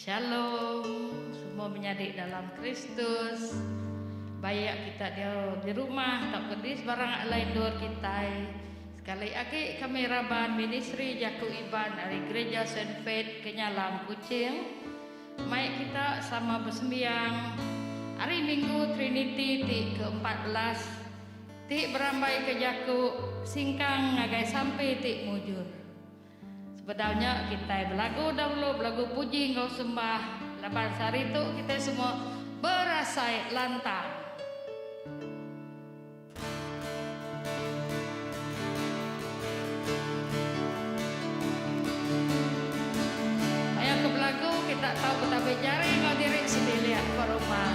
Shalom, semua menyadik dalam Kristus. Baik kita di rumah, tak pedis barang lain dor kita. Sekali lagi kami Raban Ministry Jaku Iban dari Gereja Saint Faith Kenyalam Kucing. Mari kita sama bersembiang hari Minggu Trinity ke-14. Tik berambai ke Jaku singkang ngagai sampai tik mujur. Sebenarnya kita belagu dahulu, belagu puji engkau sembah. Lepas hari itu kita semua berasai lantang. Ayo ke belagu, kita tahu betapa jari engkau diri sendiri lihat ke rumah.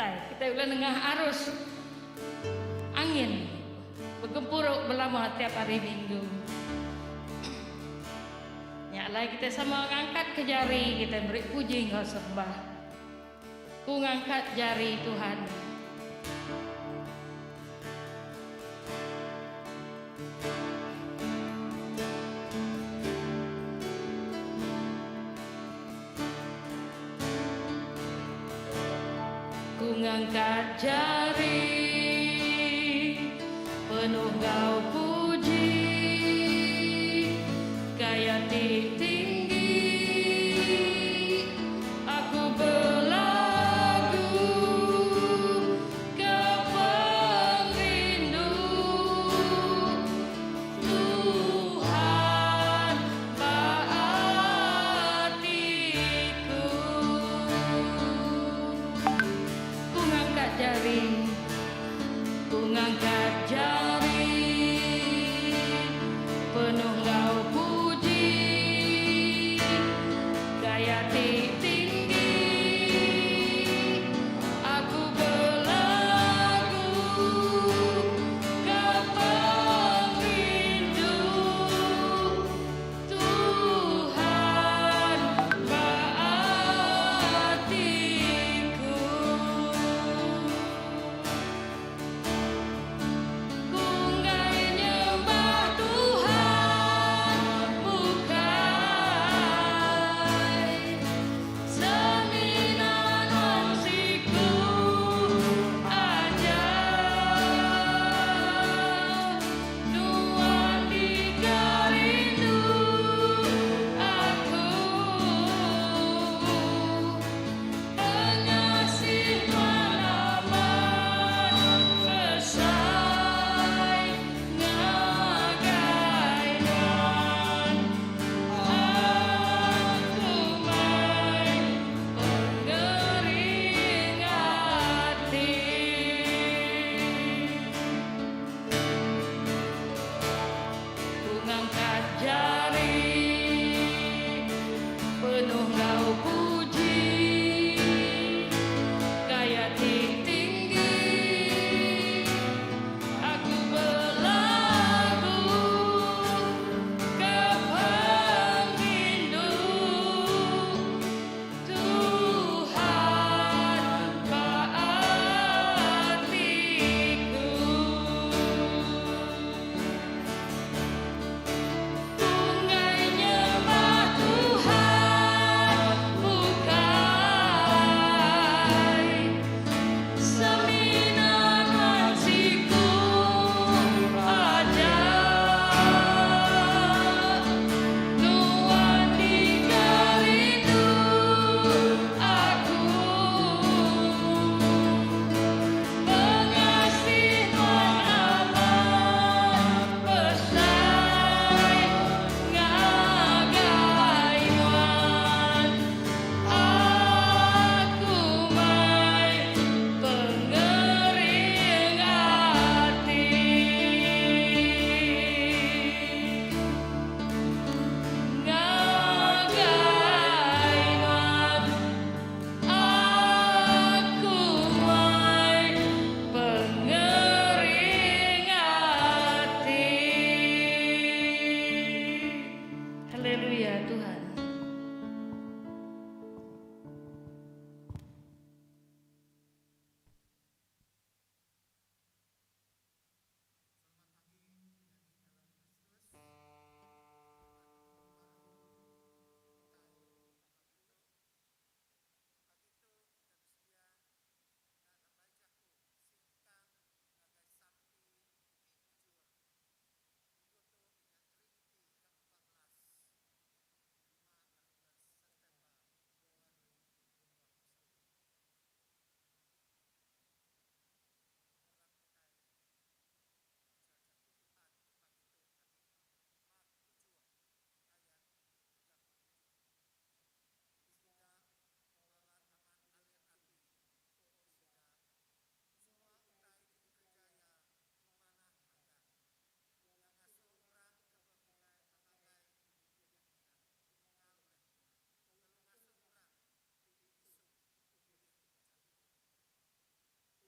Kita ulah nengah arus angin bergempuruk belama tiap hari Minggu. Nyalai kita sama ngangkat ke jari, kita beri puji engkau sembah. Ku ngangkat jari Tuhan. Ngangkat jari penuh kau puji gaya tinggi aku berlagu ke perindu Tuhan hatiku. Jari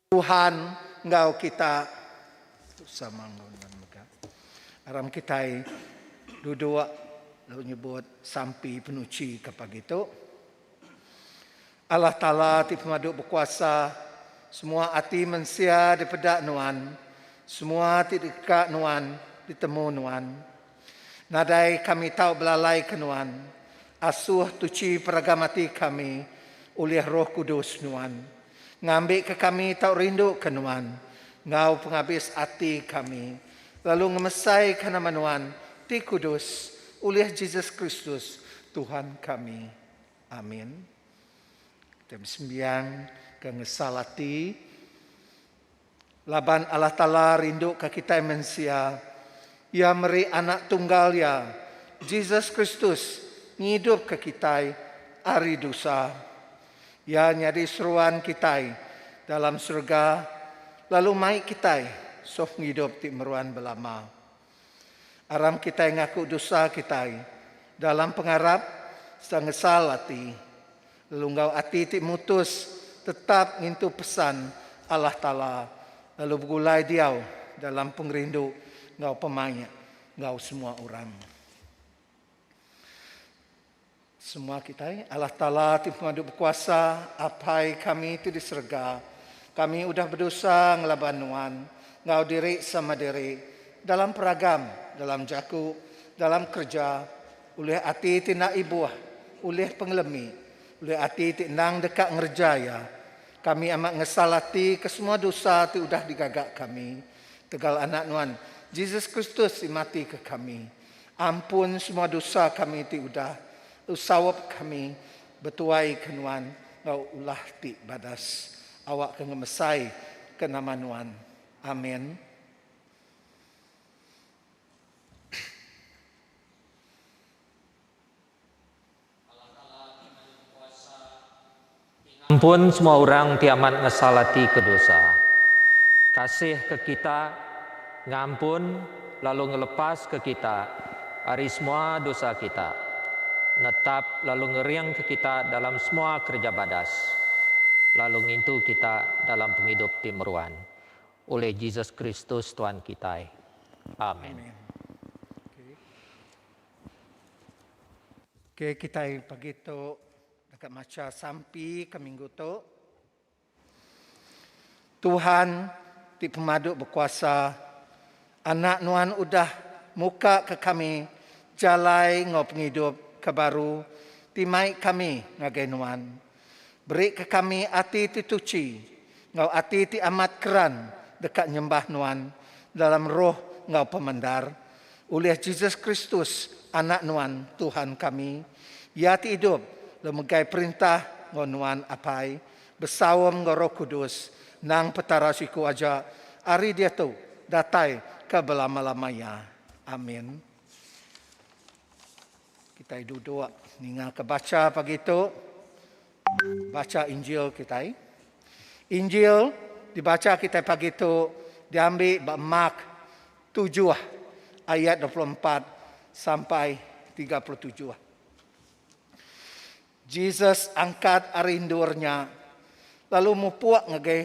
Tuhan ngau kita sama aram kita duduk lalu nyebut sampai penuci kepagitu. Allah Ta'ala ti pemaduk berkuasa, semua hati manusia daripada nuan, semua ti dekat nuan, ditemu nuan. Nadai kami tahu belalai ke nuan, asuh tuci peragamati kami oleh Roh Kudus nuan. Ngambil ke kami tahu rindu ke nuan, ngau penghabis hati kami, lalu ngemesai ke nama nuan, ti kudus oleh Yesus Kristus Tuhan kami. Amin. Kita bersembiang ke ngesalati laban Allah Ta'ala rindu ke kita manusia. Ya meri anak tunggal ya Yesus Kristus ngidup ke kita hari dosa. Ya nyari seruan kita dalam surga, lalu mai kita sof ngidup ti meruan belama. Aram kita ngaku dosa kita dalam pengharap sangesal hati. Lalu ngau hati ti mutus tetap ngintu pesan Allah Ta'ala. Lalu bergulai diau dalam pengerindu ngau pemanya, ngau semua orang. Semua kita, Allah Ta'ala ti pemaduk berkuasa, apai kami ti diserga. Kami udah berdosa ngelaban nuan, ngau diri sama diri, dalam peragam, dalam jaku, dalam kerja, oleh hati ti nak ibuah, oleh pengelemi, oleh hati ti nang dekat ngerjaya. Kami amat ngesalati ke semua dosa ti udah digagak kami. Tegal anak nuan, Yesus Kristus mati ke kami. Ampun semua dosa kami ti udah. Usawap kami betuai ke nuan, ngau ulah ti badas. Awak ke ngemesai ke nama nuan. Amin. Ampun semua orang tiamat ngesalati ke dosa. Kasih ke kita, ngampun lalu ngelepas ke kita hari semua dosa kita. Netap lalu ngeriang ke kita dalam semua kerja badas. Lalu ngintu kita dalam penghidup timeruan. Oleh Yesus Kristus Tuhan kita. Amin. Oke, kita pagi itu dekat maca sampai ke minggu tu. Tuhan di pemaduk berkuasa, anak nuan udah muka ke kami, jalai ngau penghidup kebaru, timai kami ngagai nuan. Beri ke kami hati ti tuci, ngau hati ti amat keran dekat nyembah nuan, dalam roh ngau pemandar. Oleh Yesus Kristus, anak nuan Tuhan kami, ya ti hidup, lemegai perintah ngau nuan apai, bersawam ngau Roh Kudus, nang petara siku aja, hari dia tu datai ke belama-lamanya. Amin. Kita duduk ninga ke baca pagi itu. Baca Injil kita. Injil dibaca kita pagi itu diambil Mark 7 ayat 24 sampai 37. Jesus angkat arindurnya, lalu mupuak ngagai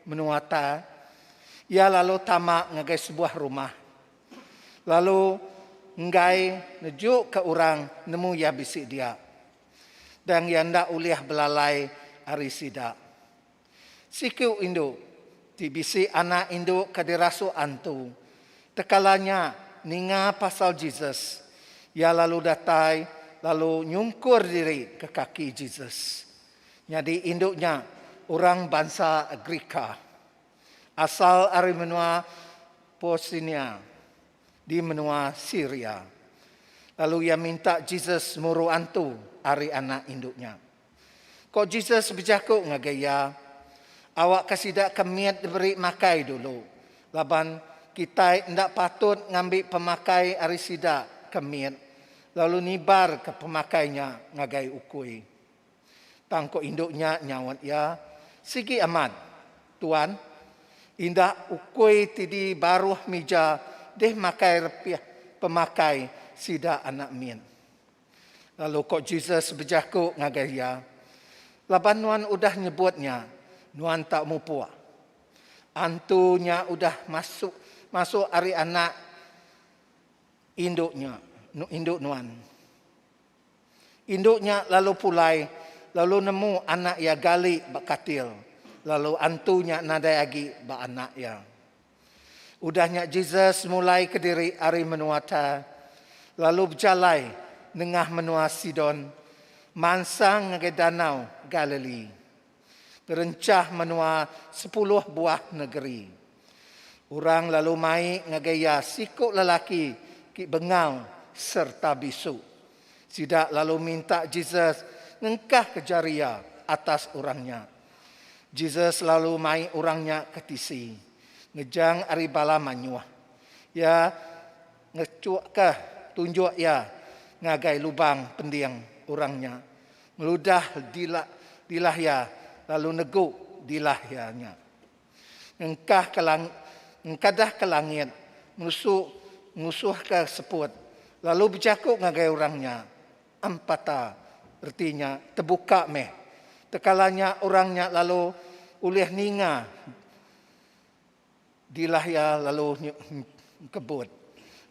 menuata. Ia lalu tamak ngagai sebuah rumah. Lalu ngai nejuk ke orang nemu ya bisik dia. Dan yang ndak uliah belalai hari sida. Sikiu induk di bisik anak induk ke dirasu antu. Tekalanya ninga pasal Jesus. Ya lalu datai lalu nyungkur diri ke kaki Jesus. Jadi induknya orang bangsa Agrika. Asal dari menua Posinia di menua Syria. Lalu ia minta Jesus muru antu hari anak induknya. Kok Jesus berjakuk ngagaya, awak kasih dak kemiat diberi makai dulu. Laban kita ndak patut ngambil pemakai hari sidak kemiat. Lalu nibar ke pemakainya ngagai ukui. Tangkok induknya nyawat ya, sigi amat, Tuan, indah ukui tidi baruh mija deh makai repiah pemakai sida anak min. Lalu kok Jesus berjakuk ngagaya. Laban nuan udah nyebutnya, nuan tak mupuak. Antunya udah masuk ari anak induknya, induk nuan. Induknya lalu nemu anak ya gali bakatil. Lalu antunya nadai agi ba anak ya. Udahnya Jesus mulai ke diri ari menuata. Lalu berjalai nengah menua Sidon. Mansang ke danau Galilea. Berencah menua 10 buah negeri. Orang lalu mai ngagaya sikuk lelaki ki bengal serta bisu. Sidak lalu minta Jesus ngengkah ke jaria atas orangnya. Jesus lalu mai orangnya ketisi. Ngejang ari bala manyuah. Ya ngecuak ke tunjuk ya ngagai lubang pendiang orangnya. Meludah dilah ya lalu neguk dilah yanya. Ngkadah ke langit musuh ke seput. Lalu bercakap ngagai orangnya. Ampata artinya terbuka meh. Tekalanya orangnya lalu ulih ninga. Dilah ya lalu kebut.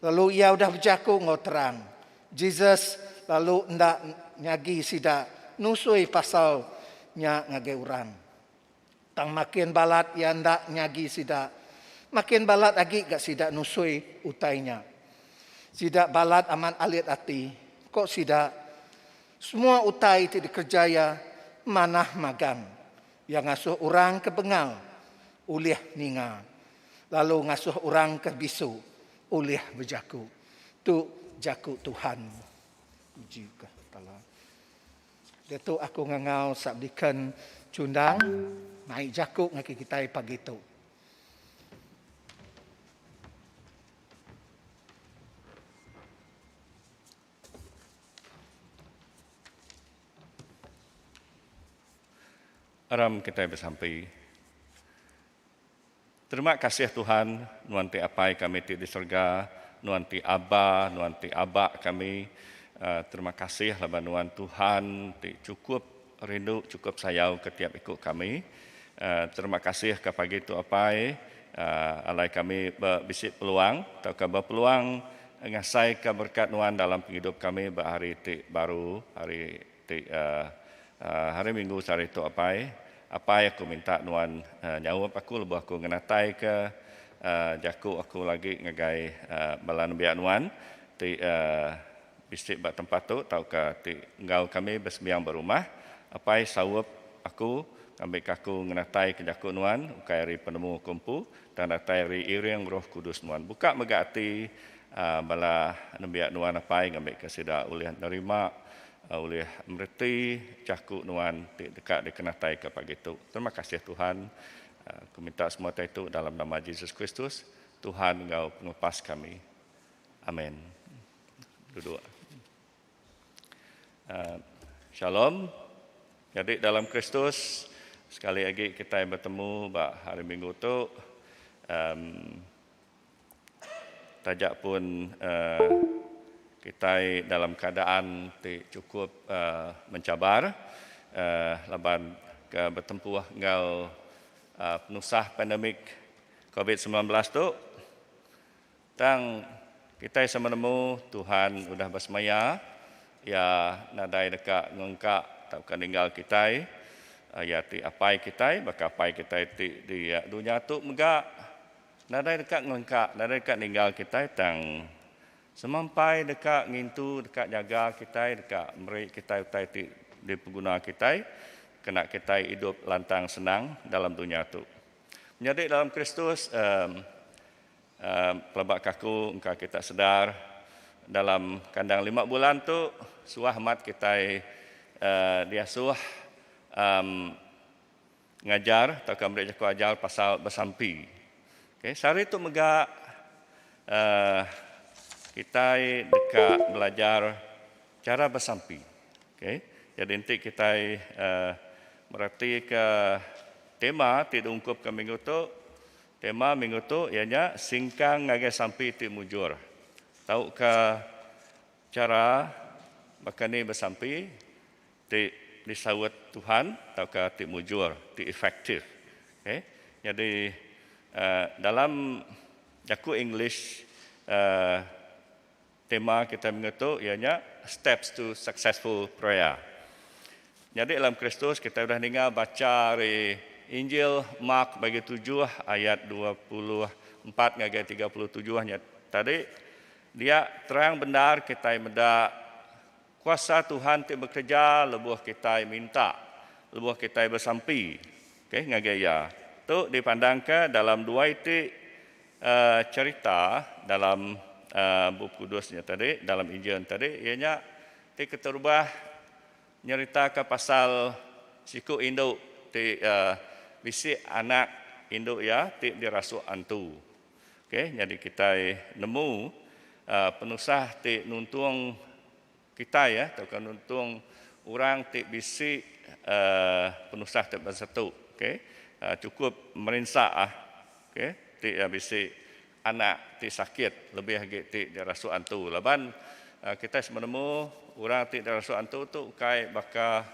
Lalu ia udah bercakap ngau terang. Jesus lalu ndak nyagi sida nusui pasalnya ngagai orang. Tang makin balat ia ndak nyagi sida. Makin balat lagi gak sida nusui utainya. Sida balat aman alit hati. Kok sida semua utai itu dikerjaya manah magang. Yang ngasuh orang ke bengal ulih ninga. Lalu ngasuh orang ke bisu ulih berjaku. Tu jaku Tuhan. Puji ke Allah. Dia tu aku ngangau sabdikan cundang naik jaku ngaki kita pagi tu. Aram kita bersampai. Terima kasih Tuhan, nuanti apai kami di surga, nuanti Aba, nuanti Aba kami. Terima kasih laban nuan Tuhan, cukup rindu, cukup sayau ketiap ikut kami. Terima kasih ke pagi itu apai, alai kami berbisik peluang, atau berpeluang ngasai ke berkat nuan dalam hidup kami berhari baru, hari Minggu hari itu apa yang aku minta nuan jawab aku lebih aku ngenatai ke jaku aku lagi ngagai balan biak nuan ti bisik bat tempat tu tau ke ti ngau kami bersembiang berumah apa sawap aku ambil kaku ngenatai ke jaku nuan ukai ri penemu kumpu dan natai ri iring Roh Kudus nuan buka megati bala nembiak nuan apa ngambil kesida ulih nerima oleh mereti cakup nuan dekat dikenatai ke pagi itu. Terima kasih Tuhan. Aku minta semua itu dalam nama Yesus Kristus. Tuhan engkau pengepas kami. Amin. Duduk. Shalom. Jadi dalam Kristus sekali lagi kita bertemu hari Minggu itu. Tajak pun kita dalam keadaan cukup mencabar, laban ke bertempuh engkau penusah pandemik COVID-19 tu, tang kita semenemu Tuhan sudah bersemaya, ya nadai dekat ngengkak tak akan tinggal kita, ya ti apai kita, baka apai kita di dunia tu megak, nadai dekat ngengkak, nadai dekat tinggal kita tang semampai dekat ngintu, dekat jaga kita, dekat merik kita utai di pengguna kita, kena kita hidup lantang senang dalam dunia itu. Menjadi dalam Kristus, pelabak kaku, engkau kita sedar, dalam kandang 5 bulan tu, suah mat kita dia suah ngajar, atau mereka jaku ajar pasal bersampi. Okay, sehari itu megak, kita dekat belajar cara bersampi. Okay. Jadi nanti kita berarti ke tema tidak ungkup ke minggu tu. Tema minggu tu ianya singkang ngagai sampi ti mujur. Tahu ke cara bakani bersampi ti disawat Tuhan tahu ke ti mujur, ti efektif. Okay. Jadi dalam Jaku English tema kita mengetuk ianya Steps to Successful Prayer. Jadi dalam Kristus kita sudah dengar baca dari Injil Mark bagi 7 ayat 24 hingga 37-nya tadi dia terang benar kita mendak kuasa Tuhan tidak bekerja lebuh kita minta lebuh kita bersampi okey ngagaya tu dipandangkan dalam dua itu cerita dalam buku kudusnya tadi dalam Injil tadi ianya kita rubah nyeritakan pasal siku induk bisik anak induk ya ti dirasuk antu. Okey, jadi kita nemu penusah ti nuntung kita ya atau nuntung orang ti bisik penusah ti bersatu. Okey, cukup merinsak okey, ti bisik anak ti sakit lebih lagi ti dirasuk antu. Laban kita menemu orang ti dirasuk antu tu kai bakal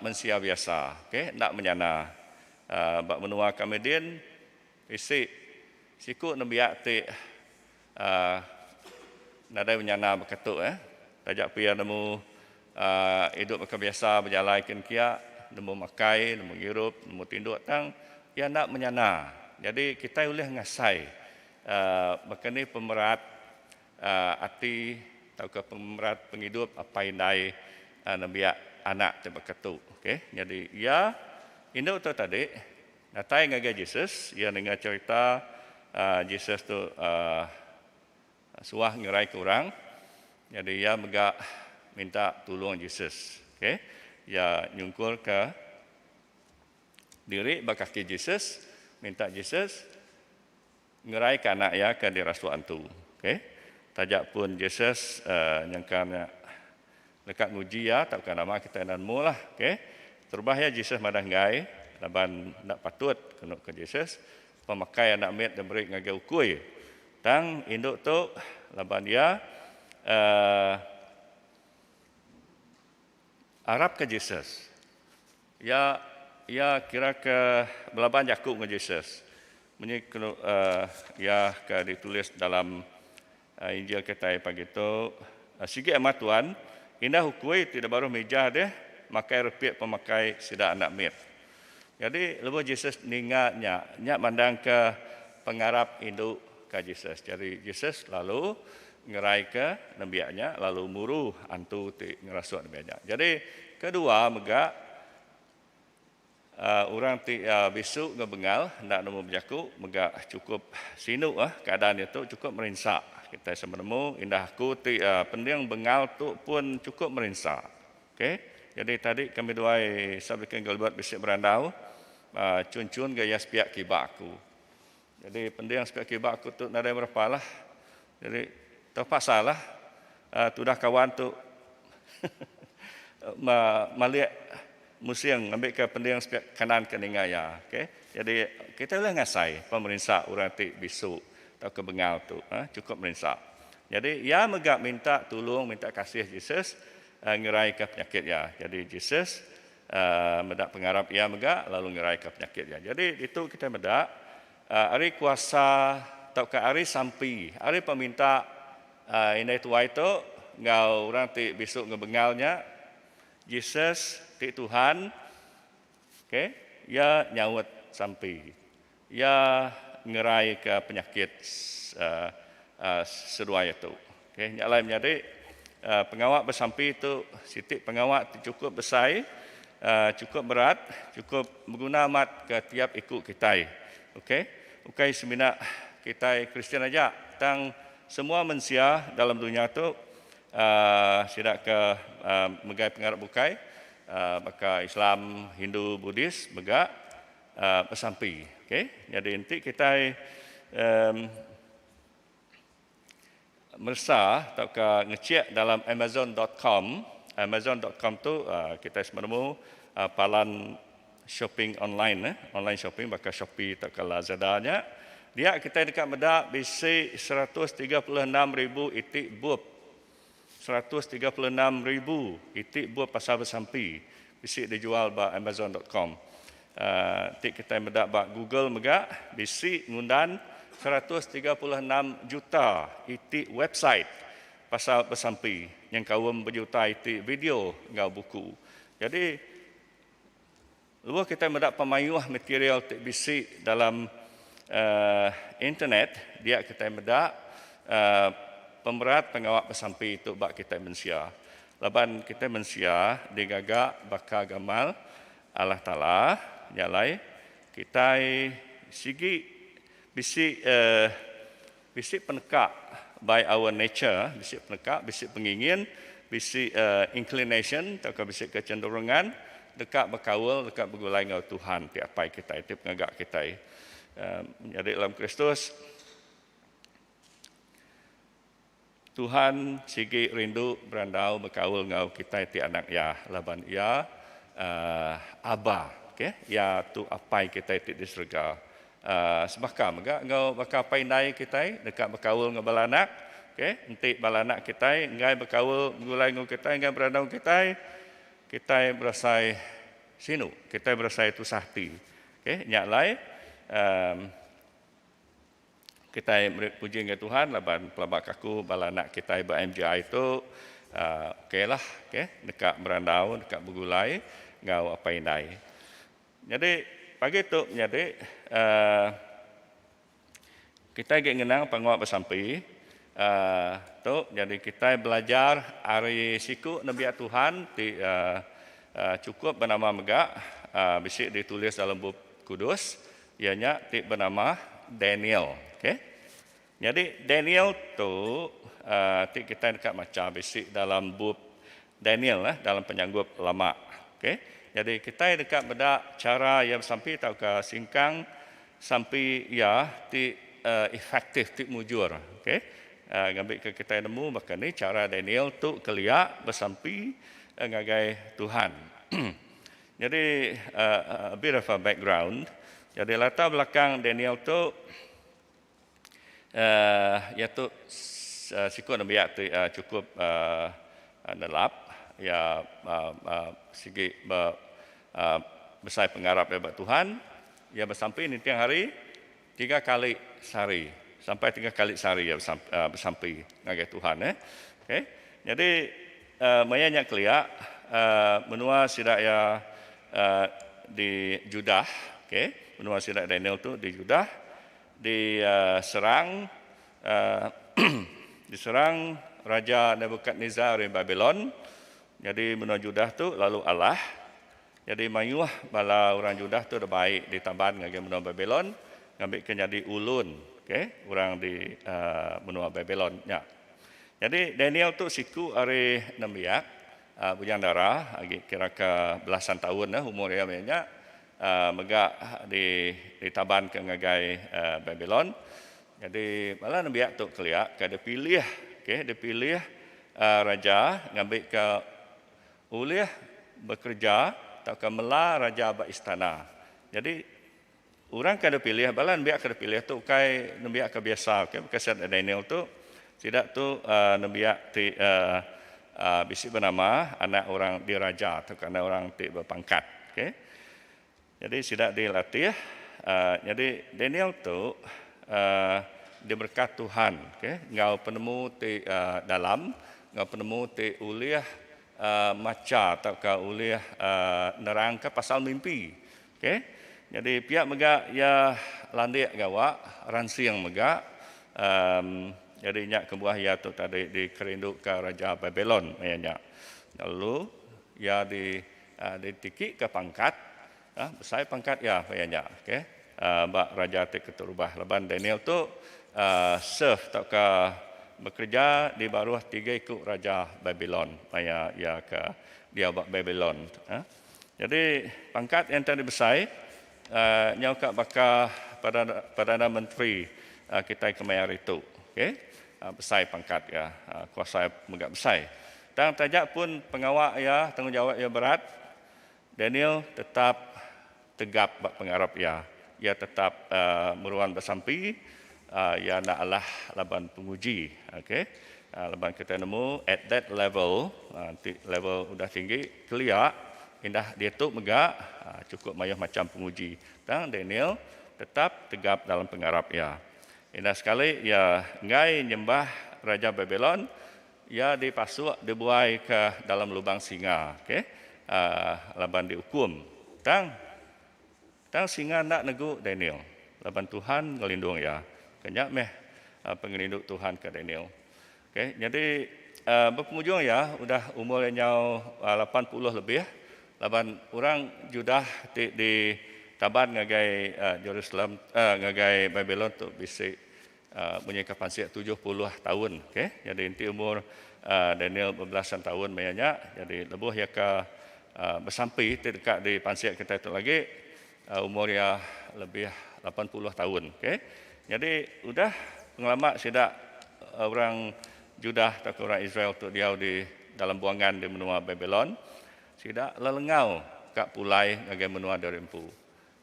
mensia biasa, okey, nak menyana. Bak menua kemudian isi siku nembiak ti nadai menyana berketuk tajak pia nemu hidup bakal biasa berjalan kia nemu makai, nemu hirup, nemu tinduk tang ia nak menyana. Jadi kita boleh ngasai bakal ni pemerat hati atau ke pemerat penghidup apa indai nembiak anak tu berketuk. Okey, jadi ia induk tu tadi natai ngagai Yesus, ia dengar cerita Yesus tu suah ngerai ke orang. Jadi ia megak minta tolong Yesus. Okey, ia nyungkul ke diri bakaki Yesus, minta Yesus ngerai ke anak ia ke dirasuk antu. Okey, tajak pun Yesus nyangkanya dekat nguji ya tak kan nama kita dan mulah okey terbah ya Yesus madah ngai laban nak patut kena ke Yesus pemakai anak met dan beri ngagai ukui tang induk tu laban dia Arab ke Yesus ya kira ke belaban Yakub ke Yesus menyi ya ke ditulis dalam Injil kita pagi tu sigi amat Tuhan indah hukui tidak baru meja deh makai repiat pemakai sida anak mit. Jadi lepas Yesus ningatnya nyak mandang ke pengarap induk ke Yesus. Jadi Yesus lalu ngerai ke nabiaknya lalu muruh antu ti ngerasuk nabiaknya. Jadi kedua mega orang ti besok ngebengal hendak nemu berjaku mega cukup sinuk keadaan itu cukup merinsak. Kita semenemu indah aku pendiang bengal tu pun cukup merinsak. Okey. Jadi tadi kami doai sabikan galbat bisik berandau cun-cun gaya spiak kibak aku. Jadi pendiang spiak kibak aku tu nadai berapa lah. Jadi terpaksa lah tu dah kawan tu maliak musim ambil ke pendiang spiak kanan keningaya. Okey. Jadi kita boleh ngasai pemerintah orang ti besok atau kebengal tu cukup merinsak. Jadi ia megak minta tolong, minta kasih Yesus ngerai ke penyakit ya. Jadi Yesus medak pengarap ia megak lalu ngerai ke penyakit ya. Jadi itu kita medak hari kuasa atau ke hari sampi, hari peminta indai tua itu ngau orang ti besok ngebengalnya Yesus ti Tuhan. Okey, ia nyawat sampi. Ia ngerai ke penyakit sedua itu. Okey, yang lain jadi pengawak bersampi itu sitik pengawak itu cukup besar, cukup berat, cukup berguna amat ke tiap ikut kita. Okey, bukan semina kita Kristian aja, tang semua manusia dalam dunia itu sidak ke megai pengarap bukai, maka Islam, Hindu, Buddhis megak bersampi. Okey, jadi nanti kita mersa atau ngecek dalam Amazon.com. Amazon.com tu kita menemu palan shopping online, online shopping bakal Shopee atau Lazada-nya. Dia kita dekat medak bisi 136,000 itik bup. 136,000 itik bup pasal bersampi bisi dijual di Amazon.com. Ti kita mendak bak Google megak bisi ngundan 136 juta iti website pasal bersampi yang kawam berjuta iti video ngau buku. Jadi luar kita mendak pemayuh material ti bisi dalam internet dia kita mendak pemerat pengawak bersampi itu bak kita mensia. Laban kita mensia digagak bakal gamal Allah Ta'ala nyalai kita sigi bisi penekak by our nature, bisi penekak, bisi pengingin, bisi inclination atau bisi kecenderungan dekat berkawal, dekat bergulai dengan Tuhan tiap pai kita itu pengagak kita. Jadi dalam Kristus Tuhan sigi rindu berandau berkawal ngau kita ti anak ya laban ya aba okay? Ya tu apai kita ti di surga sebaka mega ngau baka painai kita dekat berkawal ngau balanak okay? Enti balanak kita ngai berkawal gulai ngau kita ngai berandau kita berasai sinu kita berasai tu sahti okay? Nyak lai kita puji dengan Tuhan laban pelabak aku balanak kita MJI itu okeylah okay? Dekat berandau dekat bergulai ngau apa indai. Jadi pagi tu jadi kita ingin mengenang penguat bersampi tu jadi kita belajar hari siku Nabi Tuhan di cukup bernama megak bisik ditulis dalam buku kudus ianya ti bernama Daniel. Okay? Jadi Daniel tu kita dekat macam basic dalam buku Daniel dalam penyanggup lama. Okay? Jadi kita dekat beda cara yang sampai tau ke singkang sampai ya ti efektif ti mujur. Okay? Ngambil ke kita nemu maka ni cara Daniel tu keliak bersampai ngagai Tuhan. Jadi a bit of a background. Jadi latar belakang Daniel tu iaitu sikut Nabi tu cukup nelap ya segi besar pengarap daripada Tuhan ia bersampai ni tiang hari 3 kali sehari sampai 3 kali sehari ia bersampai ngagai Tuhan okay? Jadi banyak keliak menua sidak ya di Judah okay? Menua sidak Daniel tu di Judah diserang Raja Nebukadnezar di Babylon. Jadi menua Judah tu lalu Allah. Jadi mayuah bala orang Judah tu dah baik ditaban dengan menua Babylon ngambil ke jadi ulun, okay? Orang di menua Babylon. Ya. Jadi Daniel tu siku hari Nabiak bujang darah kira ke belasan tahun umur dia banyak. Megak ditaban ke ngagai Babylon. Jadi malah Nabi tu keliak ke dia pilih okay, dia pilih raja ngambil ke ulih bekerja atau ke mela raja ba istana. Jadi orang ke dia pilih bala Nabi ke dia pilih tu kai Nabi ke biasa okay, bekas Daniel tu tidak tu Nabi ti bisi bernama anak orang diraja atau anak orang ti berpangkat okay. Jadi sidak dilatih. Jadi Daniel tu diberkat Tuhan. Okay? Ngau penemu ti dalam, ngau penemu ti uliah maca atau ke uliah nerang ke pasal mimpi. Okay? Jadi pihak megak ya landik gawa ransiang megak. Jadi nyak kebuah ya tu tadi dikerinduk ke Raja Babylon. Lalu ya ditikik ke pangkat. Besar pangkat ya banyak okey bak raja ti keturubah leban Daniel tu serve tak ke bekerja di bawah 3 ikut raja Babylon ya ke dia bak Babylon jadi pangkat yang tadi besar nyau kat bakal perdana menteri kita kemayar itu okey besar pangkat ya kuasa megak besar dan tajak pun pengawal ya tanggungjawab ya berat Daniel tetap tegap bak pengarap ya tetap meruan bersampi ya nak Allah laban penguji okey laban kita nemu at that level level udah tinggi clear indah dia tu megak cukup mayuh macam penguji. Dan Daniel tetap tegap dalam pengarap ya. Indah sekali ya ngai nyembah Raja Babylon ya dipasuk dibuai ke dalam lubang singa. Okey. Laban dihukum. Tang singa nak negu Daniel. Laban Tuhan ngelindung ya. Kenyak meh pengelindung Tuhan ke Daniel. Okey. Jadi berpenghujung ya udah umurnya 80 lebih. Laban orang Judah di taban ngagai Jerusalem ngagai Babylon tu bisa punya kapasitas 70 tahun. Okey. Jadi inti umur Daniel berbelasan tahun mayanya. Jadi lebuh ya ke bersampai dekat di pansiat kita itu lagi umurnya lebih 80 tahun. Okey. Jadi udah pengalaman sidak orang Judah atau orang Israel tu dia di dalam buangan di benua Babylon. Sidak lelengau kat pulai ngagai benua Darempu.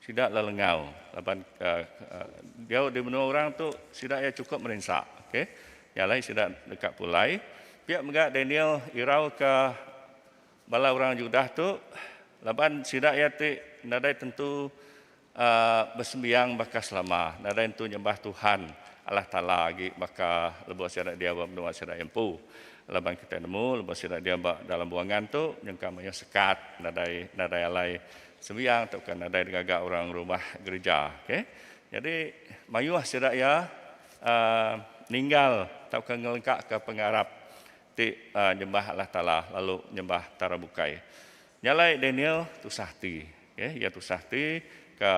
Sidak lelengau. Laban dia di benua orang tu sidak ya cukup merensak. Okey. Yang lain sidak dekat pulai. Pihak megak Daniel irau ke bala orang Judah tu. Laban sidak ya ti nadai tentu bersembiang bakas lama. Nadai tentu nyembah Tuhan Allah Ta'ala lagi maka lebuh sidak dia benua sidak empu. Laban kita nemu lebuh sidak dia dalam buangan tu nyengkamanya sekat nadai alai sembiang atau kan nadai gagak orang rumah gereja. Okey. Jadi mayuh sidak ya ninggal atau kan ngelengkak ke pengarap ti nyembah Allah Ta'ala lalu nyembah tarabukai. Nyalai Daniel tu sahti. Okay. Ya tu sahti ke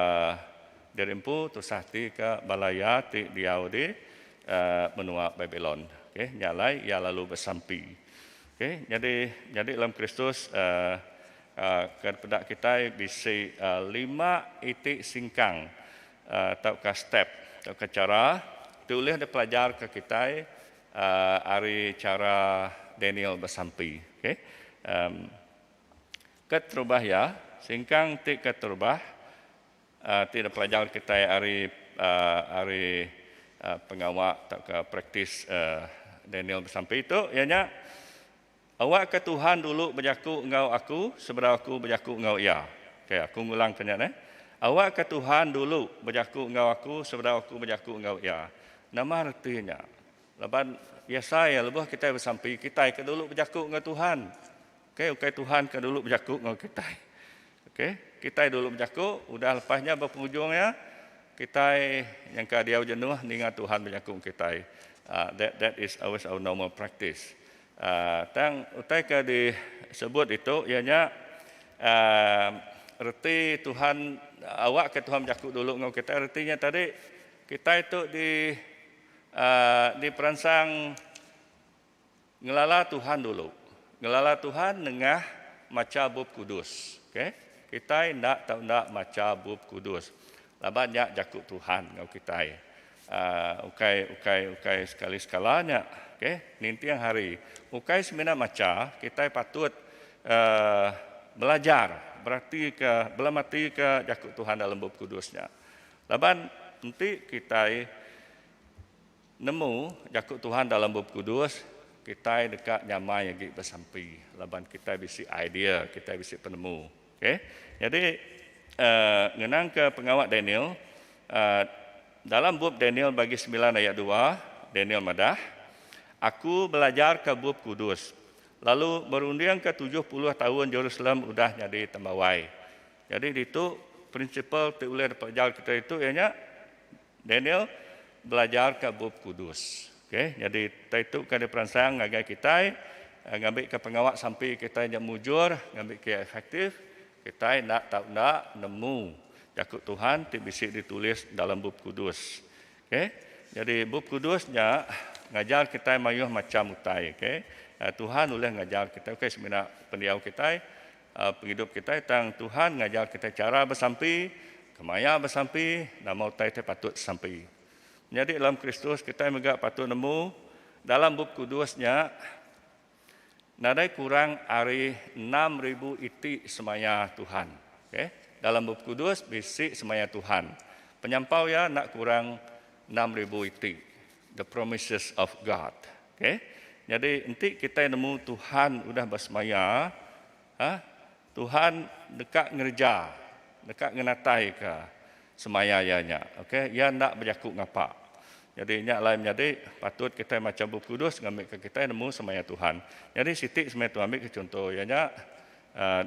Darempu tu sahti ke balaya ti diau di benua Babylon. Okay. Nyalai ya lalu bersampi. Okay. Jadi dalam Kristus kepada kita bisa 5 itik singkang atau ke step atau ke cara tulis dia pelajar ke kita hari cara Daniel bersampi. Okay. Keterubah ya, singkang ti keterubah tidak pelajar kita hari pengawak tak ke praktis Daniel bersampai itu ianya awak ke Tuhan dulu berjaku engkau aku seberapa aku berjaku engkau ya. Okey aku ngulang tanya awak ke Tuhan dulu berjaku engkau aku seberapa aku berjaku engkau ya. Nama artinya laban ya saya lebuh kita bersampai kita ke dulu berjaku engkau Tuhan. Okey Tuhan ke dulu berjaku engkau kita. Okey, kita dulu berjaku, udah lepasnya berpenghujungnya kita yang ke dia jenuh dengan Tuhan berjaku kita. That is always our normal practice. Tang utai ke disebut itu ianya reti Tuhan awak ke Tuhan berjaku dulu engkau kita artinya tadi kita itu diperansang ngelala Tuhan dulu. Ngelala Tuhan nengah maca bab kudus. Okey. Kita nak maca bab kudus. Labannya jakut Tuhan ngau kita. Ukai sekali-skalanya. Okey, ninti yang hari. Ukai semina maca, kita patut belajar, berarti belamati ke jakut Tuhan dalam bab kudusnya. Laban nanti kita nemu jakut Tuhan dalam bab kudus, kita dekat nyamai yang bersampai. Laban kita bisi idea, kita bisi penemu. Okay. Jadi ngenang ke pengawak Daniel dalam bab Daniel bagi 9 ayat 2 Daniel madah aku belajar ke bab kudus lalu berundian ke 70 tahun Jerusalem udah jadi tembawai. Jadi itu prinsipal teoleh pelajar kita itu ianya Daniel belajar ke bab kudus. Okay. Jadi itu kan diperansang ngagai kita ngambil ke pengawak sampai kita yang mujur ngambil ke efektif. Kita nak nemu jakut Tuhan bisa ditulis dalam bab kudus. Okay. Jadi bab kudusnya ngajar kita mayuh macam utai. Okay. Tuhan boleh ngajar kita. Okay. Sebenarnya pendiau kita, penghidup kita tentang Tuhan ngajar kita cara bersampai, kemaya bersampai, nama utai kita patut sampai. Jadi dalam Kristus kita juga patut nemu dalam bab kudusnya nadai kurang hari 6,000 itik semaya Tuhan. Okay. Dalam bab kudus bisi semaya Tuhan. Penyampau ya nak kurang 6,000 itik. The promises of God. Okay. Jadi nanti kita nemu Tuhan udah bersemaya Tuhan dekat ngerja, dekat ngenatai ke semaya ianya. Okey, ia nak berjakuk ngapak. Jadi nyak lain menjadi patut kita macam buku kudus ngambil ke kita nemu semaya Tuhan. Jadi sitik semaya Tuhan ambil ke contoh ianya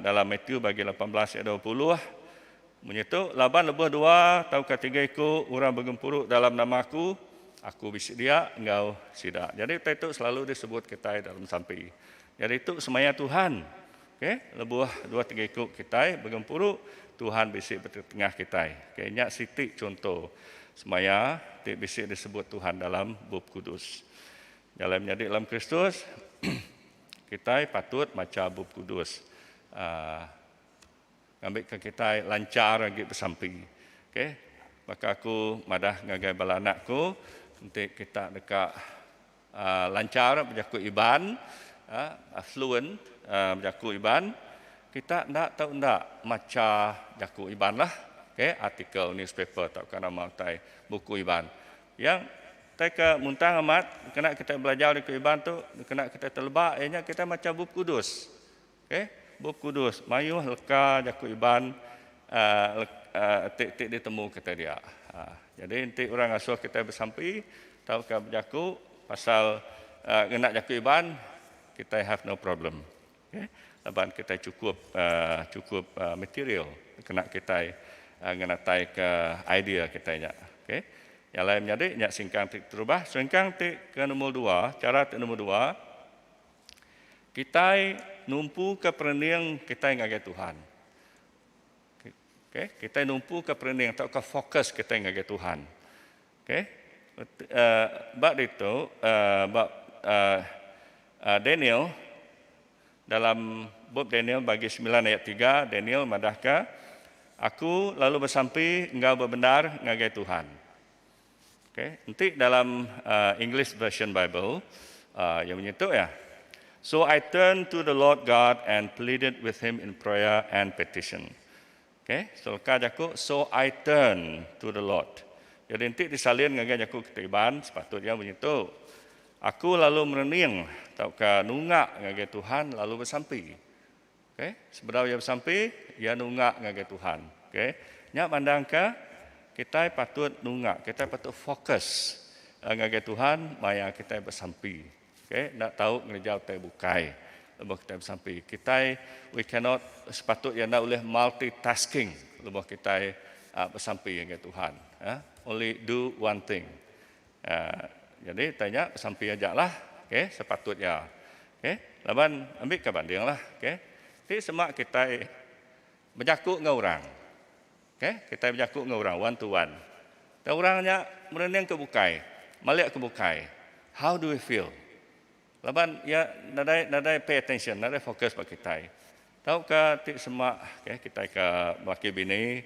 dalam Matius bagi 18 ayat 20 menyetuk laban lebih dua tahu ketiga ikut orang bergempuruk dalam namaku, aku bisik dia, engkau sidak. Jadi itu selalu disebut kita dalam sampai. Jadi itu semaya Tuhan. Okey, lebih dua tiga ikut kita bergempuruk, Tuhan bisik bertengah kita. Okey, nyak sitik contoh semaya bisik disebut Tuhan dalam bab kudus. Dalam menjadi dalam Kristus, kita patut macam bab kudus. Ambil ke kita lancar lagi bersamping. Okey, maka aku madah ngagai bala anakku untuk kita dekat lancar berjakut iban, fluent berjakut iban. Kita nak tahu ndak macam jakut iban lah. Okey, artikel newspaper tak kena matai buku iban. Yang teka muntang amat kena kita belajar di iban tu kena kita terlebak ianya kita macam bab kudus. Okey, bab kudus mayuh leka jakut iban tik ditemu kata dia. Jadi nanti orang asuh kita bersampai tahu ke berjakut pasal kena jakut iban kita have no problem. Okey, laban kita cukup material kena kita ngenatai ke idea kita nya. Okey. Yang lain menjadi nyak singkang tik terubah, singkang tik ke nombor 2, cara tik nombor 2 kita numpu ke perening kita ngagai Tuhan. Okey, kita numpu ke perening atau ke fokus kita ngagai Tuhan. Okey. Bab itu Daniel dalam bab Daniel bagi 9 ayat 3 Daniel madahka aku lalu bersampai engkau berbenar ngagai Tuhan. Okay. Nanti dalam English Version Bible yang menyentuh ya. So I turned to the Lord God and pleaded with him in prayer and petition. Okay. So kajaku so I turn to the Lord. Jadi nanti disalin ngagai jaku ketiban sepatutnya menyentuh. Aku lalu merening atau ke nungak ngagai Tuhan lalu bersampai. Okay. Sebenarnya bersampai ia nungak ngagai Tuhan. Okay. Nyak mandang ke kita patut nungak, kita patut fokus ngagai Tuhan maya kita bersampai. Okay. Nak tahu ngerjau kita bukai. Lepas kita bersampai. Kita we cannot sepatutnya nak boleh multitasking. Lepas kita bersampai ngagai Tuhan. Only do one thing. Jadi tanya bersampai aja lah. Okay. Sepatutnya. Okay. Laban ambil ke banding lah. Okay. Jadi semak kita berjakut dengan orang. Okay? Kita berjakut dengan orang, one to one. Dan orangnya merenang ke bukai, malik ke bukai. How do we feel? Laban, ya, nadai pay attention, nadai fokus pada kita. Tahu ke, tik semak, okay? Kita ke laki bini,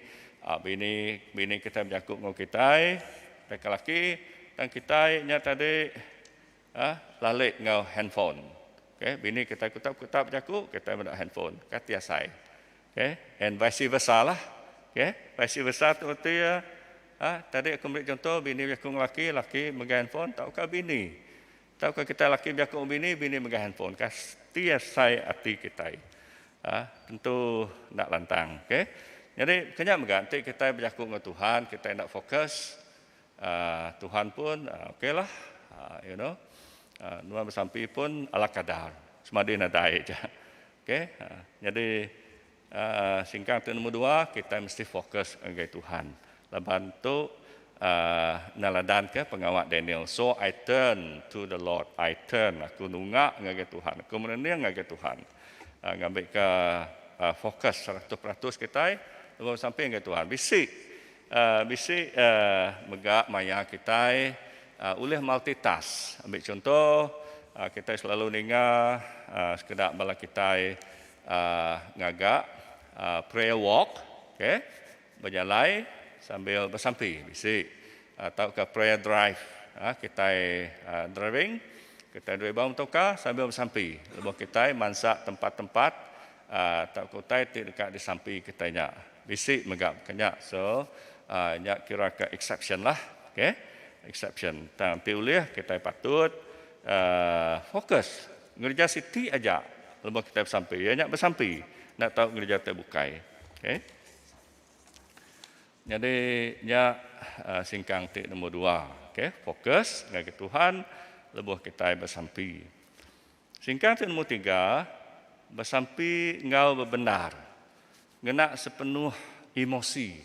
bini kita berjakut dengan kita, mereka laki, dan kita nya tadi lalik dengan handphone. Okay? Bini kita kutap berjakut, kita mendak handphone, kata saya. Okay? And vice versa lah. Okay? Vice versa tu ya. Tadi aku beri contoh bini berjakut laki megang handphone, tahukah bini? Tahukah kita laki berjakut bini megang handphone. Kastia saya hati kita. Tentu nak lantang. Okay? Jadi kenyak mengganti kita berjakut dengan Tuhan, kita nak fokus. Tuhan pun okeylah. You know. Nuan bersampai pun ala kadar. Semadi nadai je. Okay? Jadi singkang nombor 2 kita mesti fokus ngagai Tuhan. Laban tu naladan ke pengawak Daniel. So I turn to the Lord. I turn aku nungak ngagai Tuhan. Aku merenang ngagai Tuhan. Ngambil ke fokus 100% kita lalu sampai ngagai Tuhan. Bisik megak maya kita boleh multitask. Ambil contoh kita selalu dengar sekedar bala kita ngagak prayer walk, okay? Berjalan sambil bersampai, bisik. Atau ke prayer drive, kita driving, kita drive bawang toka sambil bersampai. Lepas kita mansak tempat-tempat, tak kita dekat di sampai kita nya, bisik megap kenyak. So, nyak kira ke exception lah, okay? Exception. Tapi boleh kita patut fokus, ngerja siti aja. Lepas kita bersampai, ya nyak bersampai. nak tahu gereja terbukai. Okay. Jadi nya singkang tik nombor 2. Okay. Fokus dengan Tuhan, lebuh kita bersampi. Singkang tik nombor 3, bersampi ngau bebenar. Ngena sepenuh emosi,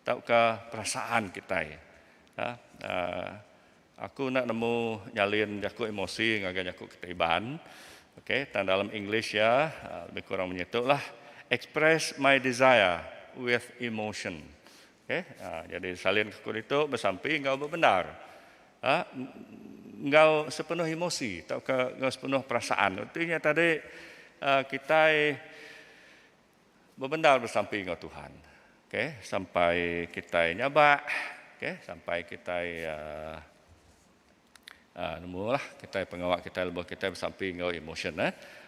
tahukah perasaan kita. Aku nak nemu nyalin jaku emosi ngagai jaku ketiban. Okey, dan dalam English ya lebih kurang menyebutlah express my desire with emotion. Okey, jadi salin ke itu bersampi engkau berbenar. Engkau sepenuh emosi, tahukah engkau sepenuh perasaan. Artinya tadi kita berbenar bersampi engkau Tuhan. Okey, sampai kita nyabak, okey, sampai kita nemulah kita pengawak kita lebih kita bersampi engkau emotion.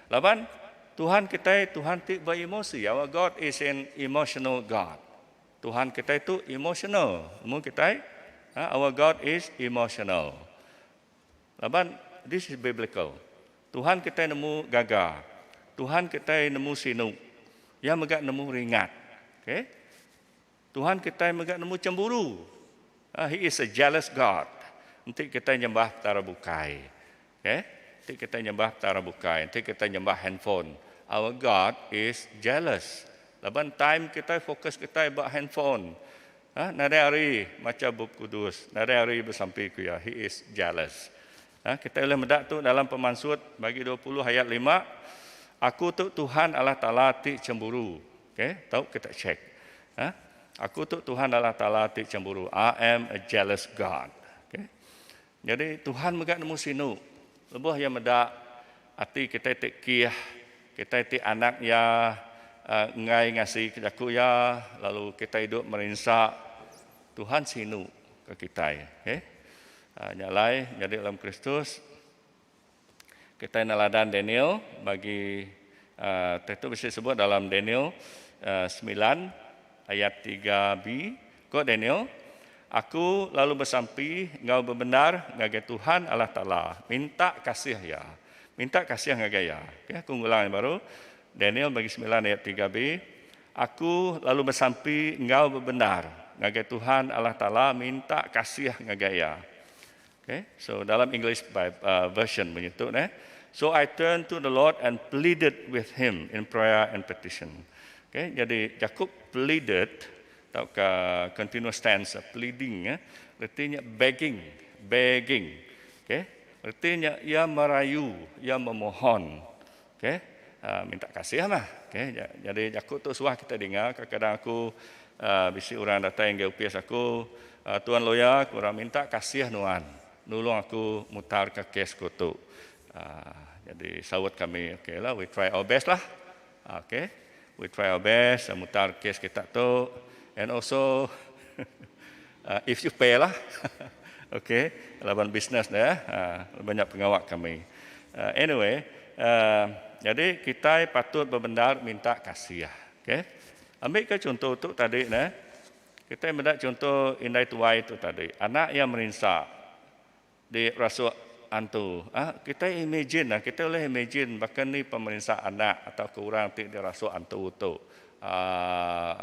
Laban Tuhan kita Tuhan tidak beremosi. Our God is an emotional God. Tuhan kita itu emotional. Nemu kita, our God is emotional. Laban this is biblical. Tuhan kita nemu gagah. Tuhan kita nemu sinu. Yang megak nemu ringat. Okay? Tuhan kita megak nemu cemburu. He is a jealous God. Nanti kita nyembah tara bukai. Okay? Nanti kita nyembah tara bukai. Nanti kita nyembah handphone. Our God is jealous. Laban time kita fokus kita buat handphone. Nada hari macam buku kudus. Nada hari bersampi kuya. He is jealous. Kita boleh mendak tu dalam Pemansud bagi 20 ayat 5. Aku tu Tuhan Allah Ta'ala ti cemburu. Okay? Tahu kita cek. Aku tu Tuhan Allah Ta'ala ti cemburu. I am a jealous God. Okay? Jadi Tuhan megak nemu sinu. Lebuh yang mendak hati kita tik kiyah. Kita tik anak ya ngai ngasih kejaku ya. Lalu kita hidup merinsak. Tuhan sinu ke kita. Okay? Nyalai jadi dalam Kristus. Kita naladan Daniel bagi itu bisa disebut dalam Daniel 9 ayat 3b. Kau Daniel, aku lalu bersampi engkau bebenar ngagai Tuhan Allah Ta'ala. Minta kasih ya. Minta kasih ngagai ya. Okay, aku ulang baru. Daniel bagi 9 ayat 3b. Aku lalu bersampi engkau bebenar ngagai Tuhan Allah Ta'ala. Minta kasih ngagai ya. Okay, so dalam English version menyebut, so I turned to the Lord and pleaded with Him in prayer and petition. Okay, jadi Yakub pleaded, tahukah continuous tense, pleading, artinya begging. Okay, artinya ia merayu, ia memohon. Okay, minta kasih lah. Okay, jadi Yakub tu suah kita dengar, kadang-kadang aku bisi orang datang yang upias aku, Tuan Loya, aku orang minta kasih nuan. Nulung aku mutar ke kes kutu. Jadi sawat kami, okay lah, we try our best lah. Okay, we try our best, mutar kes kita tu. And also, if you pay lah. Okay, laban bisnes dah. Banyak pengawak kami. Anyway, jadi kita patut bebenar minta kasih. Okay, ambil ke contoh tu tadi, kita ambil contoh indai tuai tu tadi. Anak yang merinsak. Di rasuah antu. Kita imagine, kita boleh imagine bahkan ni pemerintah anak atau kurang di rasuah antu tu.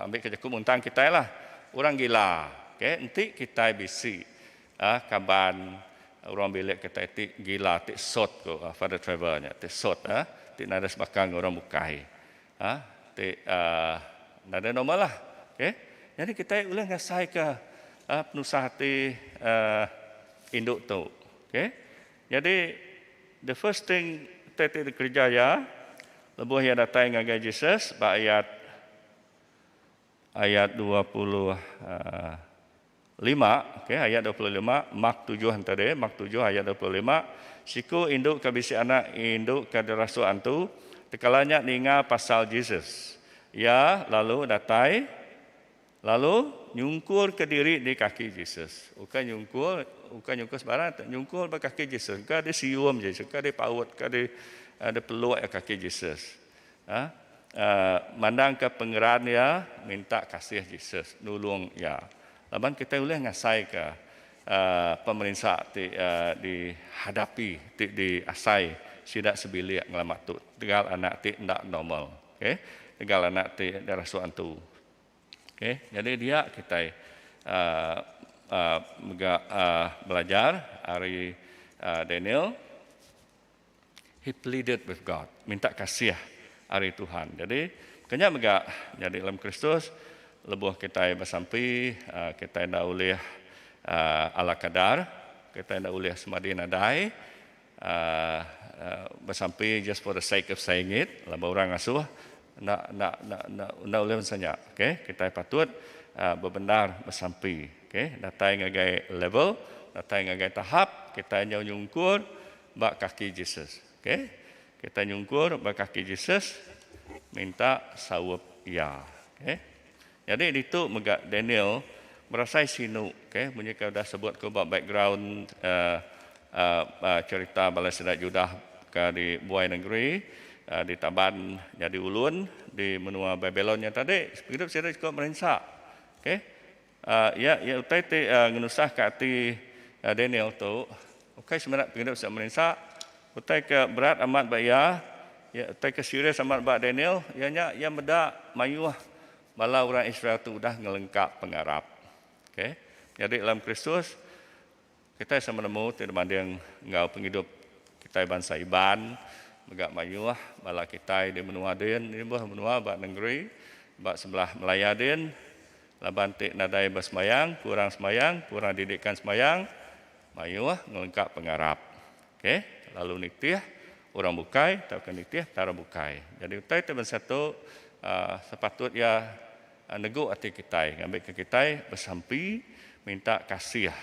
Ambil kerja kumuntang kita lah. Orang gila. Okay? Nanti kita bisi. Kaban orang bilik kita ti gila, ti sot ko. Father Trevornya, ti sot. Ti nada sebakang orang bukai. Ti nada normal lah. Okay? Jadi kita boleh ngasai ke penusah ti induk tu. Okay? Jadi the first thing kita kerja ya, lebuh yang datang ngagai Jesus, ayat 25, okay, ayat 25, Mark 7 tadi, Mark 7 ayat 25, siku induk kabisi anak induk kada rasul antu, tekalanya ninga pasal Jesus. Ya, lalu datai, lalu nyungkur ke diri di kaki Jesus. Bukan nyungkur sebarang, nyungkur ke kaki Jesus. Ka dia sium Jesus, ka dia paut, ka dia peluk kaki Jesus. Mandang ke pengeran ya, minta kasih Jesus, nulung ya. Laban kita boleh ngasai ke pemerintah dihadapi, diasai, sidak sebilik ngelamat tu. Tegal anak ti ndak normal. Okay? segala nak ti darah suan tu. Okey, jadi dia kita belajar hari Daniel, he pleaded with God, minta kasih hari Tuhan. Jadi kenya mega jadi dalam Kristus lebuh kita bersampi, kita dah ulih ala kadar, kita dah ulih semadi nadai, bersampi just for the sake of saying it, laba orang asuh nak ulih misalnya. Okay, kita patut bebenar bersampi. Okay, datai ngagai level, datai ngagai tahap, kita nyungkur bak kaki Yesus. Okay, kita nyungkur bak kaki Yesus, minta sawap ya. Okay, jadi itu megak Daniel merasai sinu. Okay, bunyi kau dah sebut kau bak background cerita balas sedat Judah ke di buai negeri, di Taban jadi ulun, di menua Babylonnya tadi, hidup saya cukup merensak. Okay, ya utai te ngenusah ke hati Daniel tu. Okay, sebenarnya hidup saya merensak, utai ke berat amat baya, ya utai ke serius amat bak Daniel, ianya yang beda mayuah bala orang Israel tu dah ngelengkap pengarap. Okay, jadi dalam Kristus kita sama nemu tidak mandang ngau penghidup kita bangsa Iban, megak mayuah bala kita di menua den, di bawah menua bak negeri, bak sebelah Melaya den, laban tik nadai bersemayang, kurang didikan semayang, mayuah ngelengkap pengarap. Okey, lalu nitih orang bukai, tau kan nitih tara bukai. Jadi utai tu bangsa tu sepatut ya nego hati kita, ngambil ke kita bersampi, minta kasih.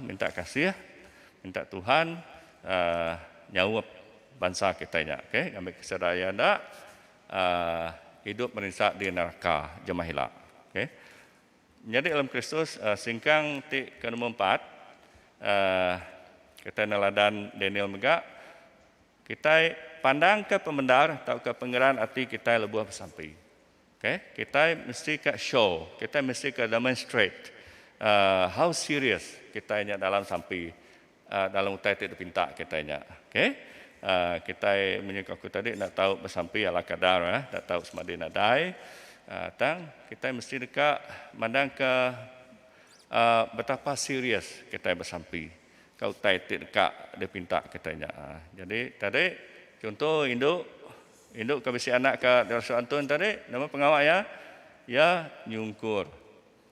Minta kasih, minta Tuhan nyawap bangsa kita nya. Okay, ambil kesedaya dak hidup merensak di neraka jemahila. Okay, jadi dalam Kristus singkang ti ke nombor 4 kita neladan Daniel mega kita pandang ke pemendar atau ke pengeran hati kita lebuh bersampi. Okay, kita mesti ke show, kita mesti ke demonstrate how serious kita nya dalam sampai dalam utai tidak pinta kita nya. Okay, kita menyikaku tadi nak tahu bersampai ala kadar, nak tahu semadi nadai, tang kita mesti dekat mandang ke betapa serius kita bersampai. Kau utai tidak dekat dia pinta kita nya. Jadi tadi contoh induk kabisi anak ke Rasul Antun tadi nama pengawal ya nyungkur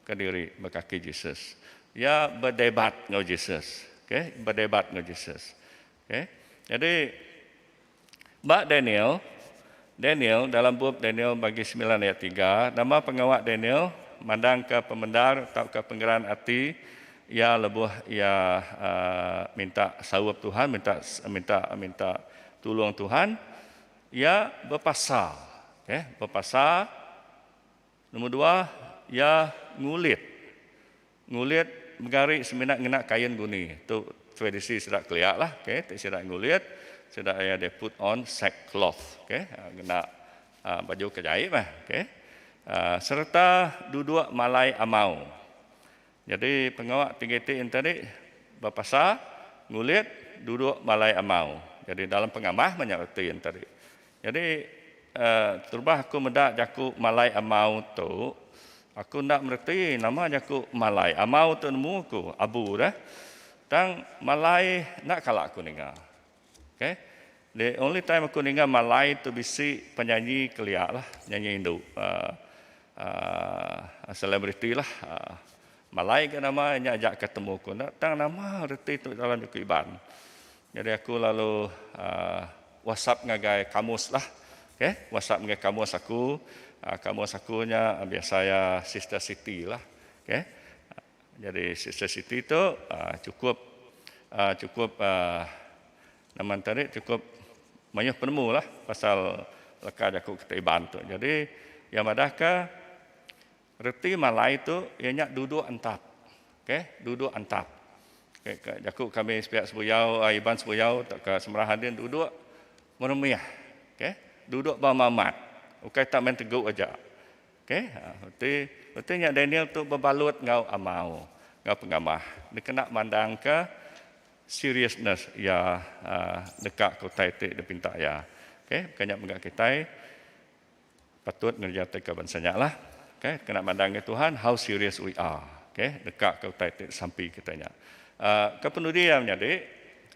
ke diri berkaki Yesus. Ya berdebat dengan Yesus. Okay, berdebat dengan Yesus. Okay, jadi bak Daniel dalam buku Daniel bagi 9 ayat 3, nama pengawal Daniel mandang ke pemendar atau ke pengeran hati, ia lebuh ia minta sawap Tuhan, minta tolong Tuhan, ia berpasal. Okay, berpasal. Nombor 2, ia ngulit megari seminat ngenak kain guni. Tu tradisi sedak keliak lah. Okay, tak sedak ngulit, sedak ya they put on sackcloth. Okay, kena baju kejaib lah. Okay, serta duduk malai amau. Jadi pengawak 3T yang tadi berpasal, ngulit, duduk malai amau. Jadi dalam pengamah banyak erti yang tadi. Jadi terbah aku mendak jaku malai amau tu, aku nak mengerti nama jaku malai. Amau tu nemu aku, abu dah. Tang malai nak kalak aku dengar. Okay? The only time aku dengar malai tu bisi penyanyi keliak lah, nyanyi Indo. Selebriti lah. Malai ke nama ajak ketemu aku. Tang nama reti tu dalam jaku Iban. Jadi aku lalu WhatsApp ngagai kamus lah. Okay? WhatsApp ngagai kamus aku. Kamus akunya biasa ya Sister City lah. Okay? Jadi Sister City tu cukup nama tadi cukup banyak penemu lah pasal lekat aku kita bantu. Jadi yang madaka reti malai tu ianya duduk antap. Okay? Duduk antap. Okay? Jakuk kami sepihak sebuyau, Iban sebuyau tak ke semerahan dia duduk meremiah. Okay? Duduk bermamat. Bukan tak main teguk aja. Okay? Betulnya Daniel tu berbalut ngau amau, ngau pengamah. Dia kena mandang ke seriousness ya dekat kota itu dia pinta ya. Okay? Bukannya menggak kita patut ngerjatai ke bansanya lah. Okay, kena mandang ke Tuhan, how serious we are. Okay, dekat ke utai sampai kitanya. Kepenudi yang menjadi,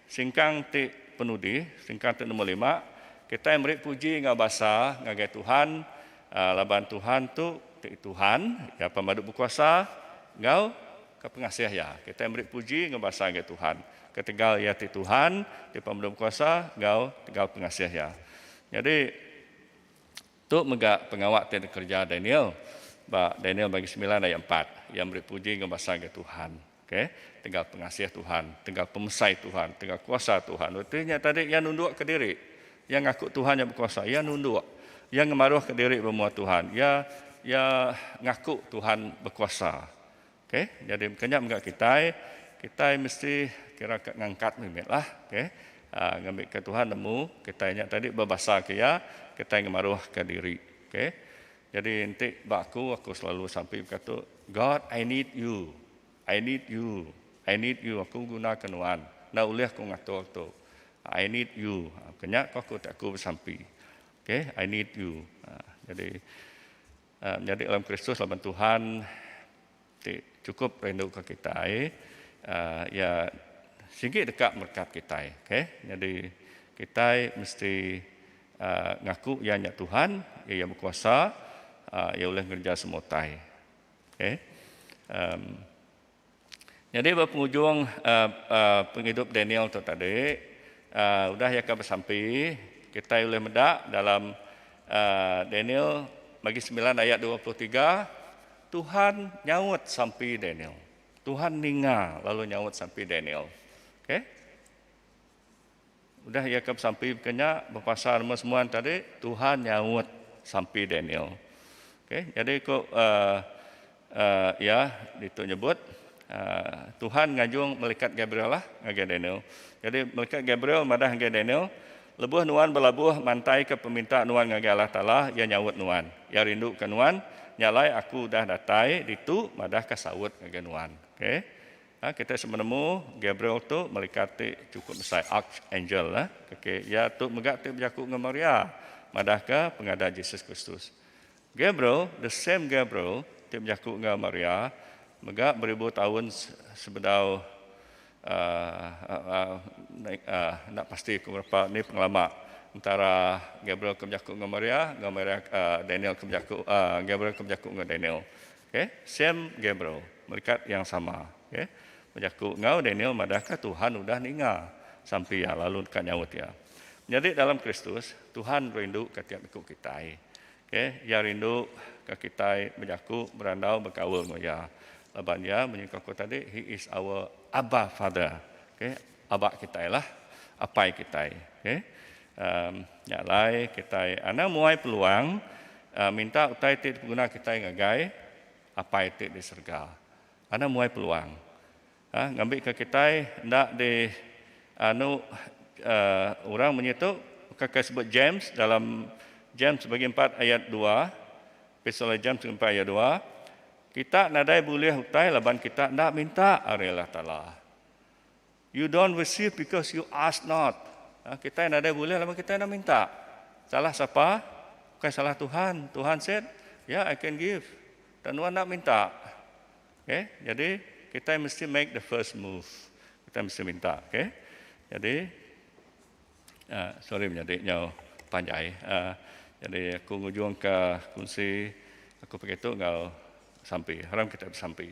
singkang ti penudi, singkang ti nombor 5, kita yang merik puji ngau bahasa, ngagai Tuhan, laban Tuhan tu ti Tuhan, ya pemaduk berkuasa, ngau ke pengasih ya. Kita yang merik puji ngau bahasa ngagai Tuhan. Ketinggal ya ti Tuhan, ti pemaduk berkuasa, ngau tinggal pengasih ya. Jadi, tu megak pengawak ti kerja Daniel, Daniel bagi 9 ayat 4, yang merik puji ngau bahasa ngagai Tuhan. Okay? Tinggal pengasih Tuhan, tinggal pemesai Tuhan, tinggal kuasa Tuhan. Artinya tadi yang nunduk ke diri, yang ngaku Tuhan yang berkuasa, yang nunduk, yang ngemaruh ke diri bermuat Tuhan, ya ngaku Tuhan berkuasa. Okay? Jadi makanya enggak kita mesti kira ngangkat mimit lah. Okay? Ngambil ke Tuhan nemu, kita ingat tadi berbahasa kia, kita ngemaruh ke diri. Okay? Jadi nanti aku selalu sampai berkata, God, I need you. I need you. I need you. Aku guna kenuan. Nak ulih aku ngatur tu. I need you. Kenyak aku tak aku bersampi. Okay, I need you. Jadi dalam Kristus, dalam Tuhan, cukup rindu ke kita. Ya, sikit dekat berkat kita. Okay, jadi kita mesti ngaku yang Tuhan, yang berkuasa, yang boleh kerja semua tai. Okay. Jadi berpenghujung penghidup Daniel tu tadi, sudah ya kabar sampai, kita boleh medak dalam Daniel bagi 9 ayat 23, Tuhan nyawut sampai Daniel. Tuhan ninga lalu nyawut sampai Daniel. Okay? Sudah ya kabar sampai kena berpasal semua tadi, Tuhan nyawut sampai Daniel. Okay? Jadi kok ya itu nyebut, Tuhan ngajung malaikat Gabriel lah ngagai Daniel. Jadi malaikat Gabriel madah ngagai Daniel, lebuh nuan berlabuh mantai ke peminta nuan ngagai Allah Taala yang nyawut nuan. Ya rindu ke nuan, nyalai aku dah datai ditu madah ke sawut ngagai nuan. Okey. Kita semenemu Gabriel tu malaikat cukup besar archangel lah. Okey, ya tu megak tu berjaku dengan Maria madah ke pengada Yesus Kristus. Gabriel, the same Gabriel tu berjaku dengan Maria megak beribu tahun sebedau nak pasti berapa ni pengalaman antara Gabriel keberjaku dengan Maria Daniel keberjaku Gabriel keberjaku dengan Daniel. Okay, same Gabriel, malaikat yang sama. Okay, berjaku ngau Daniel madakah Tuhan udah ninga sampai ya lalu kan nyawut ya. Jadi dalam Kristus Tuhan rindu ke tiap ikut kita. Okay, ya rindu ke kita berjaku berandau berkawal ya. Laban dia menyingkapku tadi, he is our Abba Father. Okay? Abba kita lah, apai kita. Okay? Nyalai kita, anak muai peluang, minta utai tik guna kita ngagai, apai tik di surga. Anak muai peluang. Ngambil ke kita, nak di orang menyetuk, kakak sebut James, dalam James bagian 4 ayat 2, Epistle James bagian 4 ayat 2, kita nadai boleh hutai laban kita nak minta Allah Taala. You don't receive because you ask not. Kita nadai boleh laban kita nak minta. Salah siapa? Bukan salah Tuhan. Tuhan said, yeah, I can give. Dan Tuhan nak minta. Okay? Jadi kita mesti make the first move. Kita mesti minta. Okay? Jadi sorry menjadi nyau panjai. Jadi aku ngujung ke kunci aku pakai itu engkau sampai, haram kita sampai.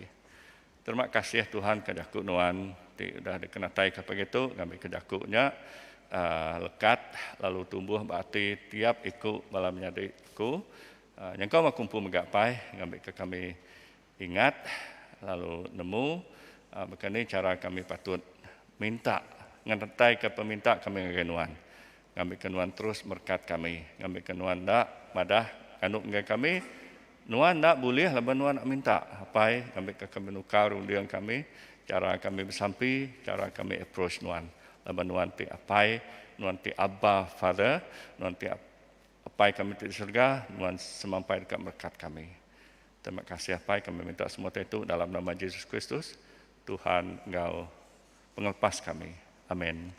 Terima kasih Tuhan kejaku nuan, sudah dikenatai kepada itu, kami kejakunya lekat, lalu tumbuh berarti tiap ikut malam menjadi ikut. Yang kau makumpu menggapai, kami ke kami ingat, lalu nemu, begini cara kami patut minta, ngenatai ke peminta kami kenuan. Kami kenuan terus berkat kami, kami kenuan tak madah kanuk kami. Nuan nak boleh, laban nuan nak minta. Apa kami nukar undian kami, cara kami bersampi, cara kami approach nuan. Laban nuan ti apai, nuan ti Abba Father, nuan ti apai kami di surga, nuan semampai dekat berkat kami. Terima kasih apai kami minta semua itu dalam nama Yesus Kristus, Tuhan engkau pengelepas kami. Amin.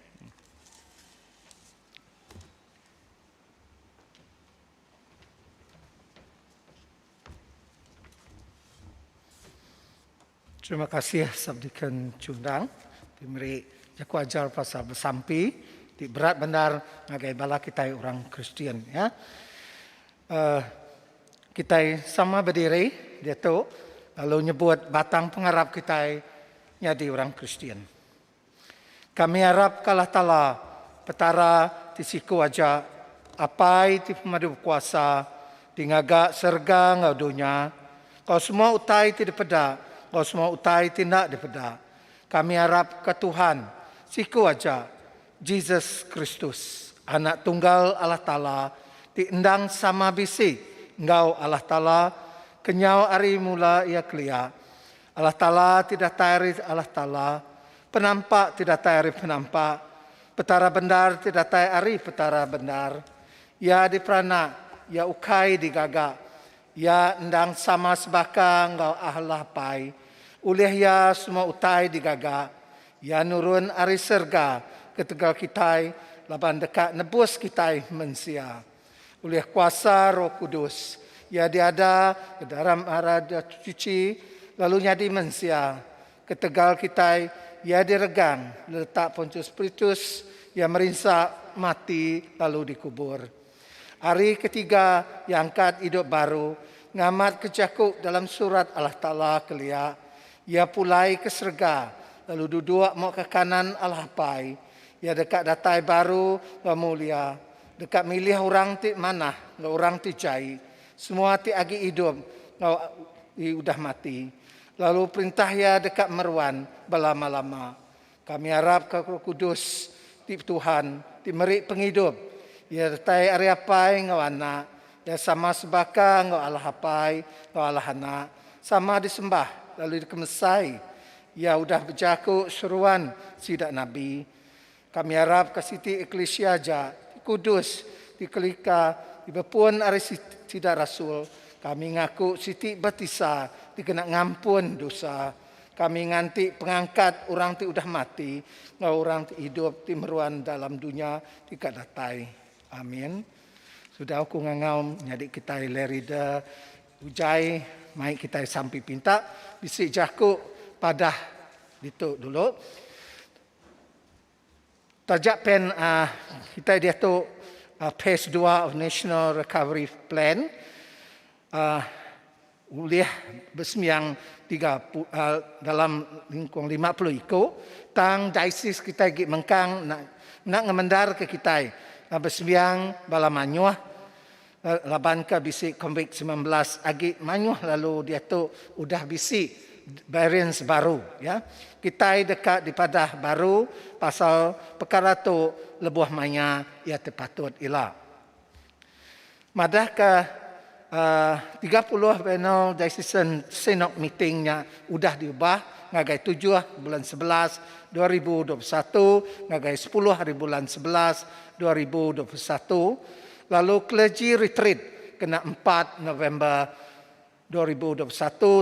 Terima kasih sabdikan cundang. Diberi jaku ajar pasal bersampi. Di berat benar ngagai bala kita orang Kristian. Ya. Kita sama berdiri. Dia tu lalu nyebut batang pengharap kita jadi orang Kristian. Kami harap kalah tala petara di siku aja apai di pemadu kuasa di ngagak serga ngaudunya. Kau semua utai tidak peda. Kau semua utai tidak dipeda. Kami harap ke Tuhan, siku aja, Jesus Kristus, anak tunggal Allah Ta'ala, diendang sama bisi, engkau Allah Ta'ala, kenyau hari mula ia kelia. Allah Ta'ala tidak tayari Allah Ta'ala, penampak tidak tayari penampak, petara benar tidak tayari petara benar. Ya diperana, ya ukai digagak, ya endang sama sebaka engkau Allah pai. Ulih ya semua utai digagak, ya nurun ari serga ketegal kita, laban dekat nebus kita mensia. Ulih kuasa Roh Kudus, ya diada ke dalam arada cuci, lalu jadi mensia. Ketegal kita, ya diregang, letak Pontius Pilatus, ya merinsak mati lalu dikubur. Hari ketiga yang angkat hidup baru, ngamat kejakuk dalam surat Allah Ta'ala kelia. Ia pulai ke serga, lalu duduk mau ke kanan Allah pai. Ia dekat datai baru, mulia. Dekat milih orang ti mana, orang ti jai. Semua ti agi hidup, udah mati. Lalu perintah ia dekat meruan, belama-lama. Kami harap ke Roh Kudus, ti Tuhan, ti merik penghidup. Ia datai area pai ngau anak. Ia sama sebaka ngau Allah pai, ngau Allah anak. Sama disembah. Lalu dikemesai, ya udah berjaku seruan sidak Nabi. Kami harap ke Siti Eklesia aja, di Kudus, di Kelika, di Bepun ari sidak Rasul. Kami ngaku Siti Batisa, dikena ngampun dosa. Kami nganti pengangkat orang ti udah mati, ngau orang ti hidup ti meruan dalam dunia tidak datai. Amin. Sudah aku ngangau nyadi kita lerida ujai. Mai kita sampai pinta bisi jaku padah itu dulu. Tajak pen kita dia tu phase 2 of National Recovery Plan. Uliah bersembiang dalam lingkung 50 iko tang diocese kita gi mengkang nak ngemendar ke kita bersembiang bala manyuah. Laban ke bisi konvik 19 agi manyuh lalu dia tu udah bisi variants baru ya. Kita dekat di padah baru pasal perkara tu lebuh manya ia terpatut ila. Madah ke 30 panel decision synod meetingnya udah diubah ngagai 7 bulan 11 2021 ngagai 10 hari bulan 11 2021. Lalu clergy retreat kena 4 November 2021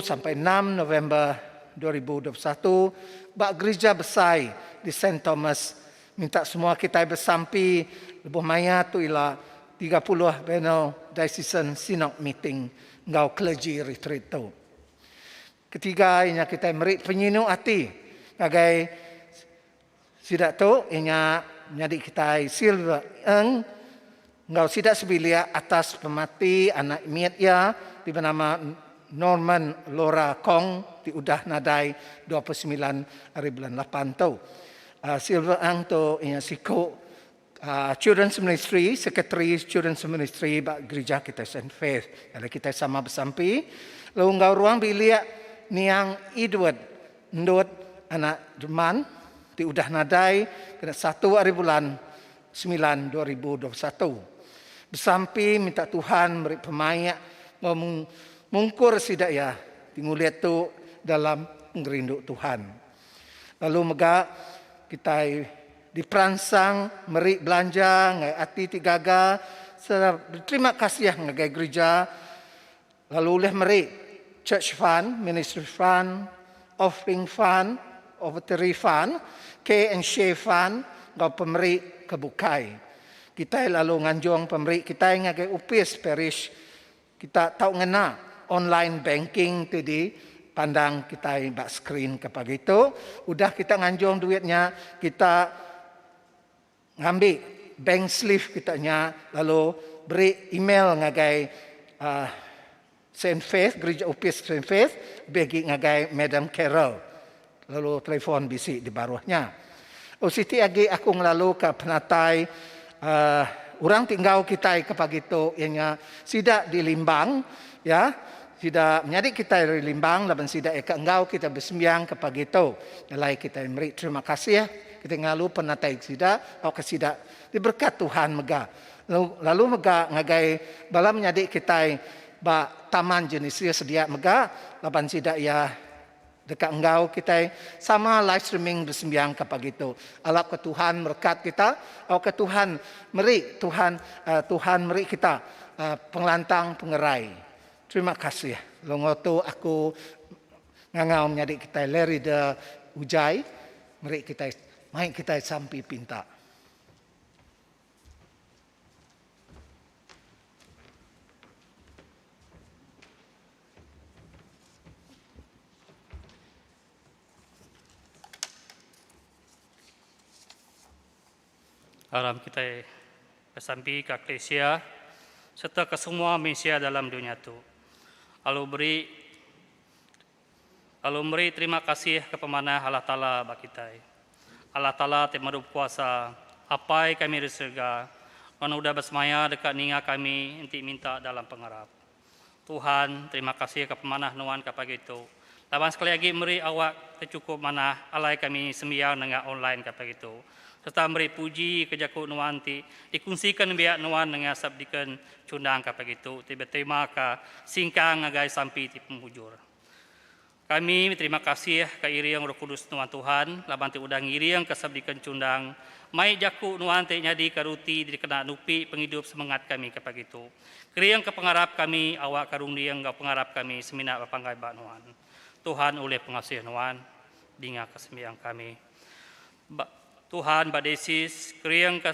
sampai 6 November 2021. Bak gereja besar di St. Thomas minta semua kita bersampi lebuh maya tu ila 30 panel diocesan synod meeting ngau clergy retreat tu. Ketiga inya kita merik penyinu hati ngagai sidak tu inya nyadi kita silver ngau sidak sebilia atas pemati anak miat ia di bernama Norman Laura Kong di udah nadai 29 hari bulan 8 tu. Silver ang tu inya siku Children's Ministry, Secretary Children's Ministry bak gereja kita St. Faith. Kalau kita sama bersampi, lalu ngau ruang bilia niang Edward ndut anak Jerman di udah nadai kena 1 hari bulan 9 2021. Bersampi minta Tuhan beri pemayak mengungkur sidak ya tinguliat tu dalam ngerinduk Tuhan. Lalu mega kita diperansang meri belanja ngai ati tigaga berterima kasih ngai gereja. Lalu oleh meri church fund, ministry fund, offering fund, offertory fund, K and Share fund ngau pemeri kebukai. Kita lalu nganjong pemberi kita ngagai upis parish kita tahu ngena online banking tadi pandang kita bak screen kepada itu. Udah kita nganjung duitnya, kita ngambil bank slip kitanya, lalu beri email ngagai Saint Faith, gereja upis Saint Faith, bagi ngagai Madam Carol. Lalu telefon bisi di bawahnya. Siti agi aku ngelalu ke penatai, orang tinggal kita kepada itu, ianya sidak di Limbang, ya, sidak menjadi kita di Limbang, laban sidak eka engkau kita bersembiang kepada itu. Nilai kita beri terima kasih ya, kita ngelalu penatai sidak, atau kesidak diberkat Tuhan mega. Lalu mega ngagai bala menjadi kita ba taman jenisnya sedia mega, laban sidak ya dekat engkau kita sama live streaming bersembiang kepada itu. Allah ke Tuhan berkat kita, Allah ke Tuhan meri Tuhan meri kita penglantang pengerai. Terima kasih. Longoto aku ngangau menjadi kita leri de ujai, meri kita main kita sampai pinta. Alam kita sampai ke eklesia serta ke semua manusia dalam dunia itu. Lalu beri terima kasih kepada Allah Ta'ala bagi kita. Allah Ta'ala yang maha kuasa, apa yang kami reserga, dan sudah bersemaya dekat ninga kami untuk minta dalam pengharap. Tuhan, terima kasih kepada Nuan kepada itu. Lawan sekali lagi beri awak kecukup mana alai kami sembiang dengan online kepada itu. Serta beri puji kejaku Nuan dikungsikan biak Nuan dengan sabdikan cundang kepada itu. Tiba-tiba ke singkang ngagai sampai di penghujur. Kami terima kasih ke iriang Roh Kudus Nuan Tuhan. Laban ti udang iriang ke sabdikan cundang. Mai jaku Nuan ti nyadi karuti dikena nupi penghidup semangat kami kepada itu. Kiriang ke pengharap kami awak karung diang ke pengharap kami semina bapanggai bak Nuan. Tuhan oleh pengasih Nuan dinga kesembiang kami. Tuhan badesis kriang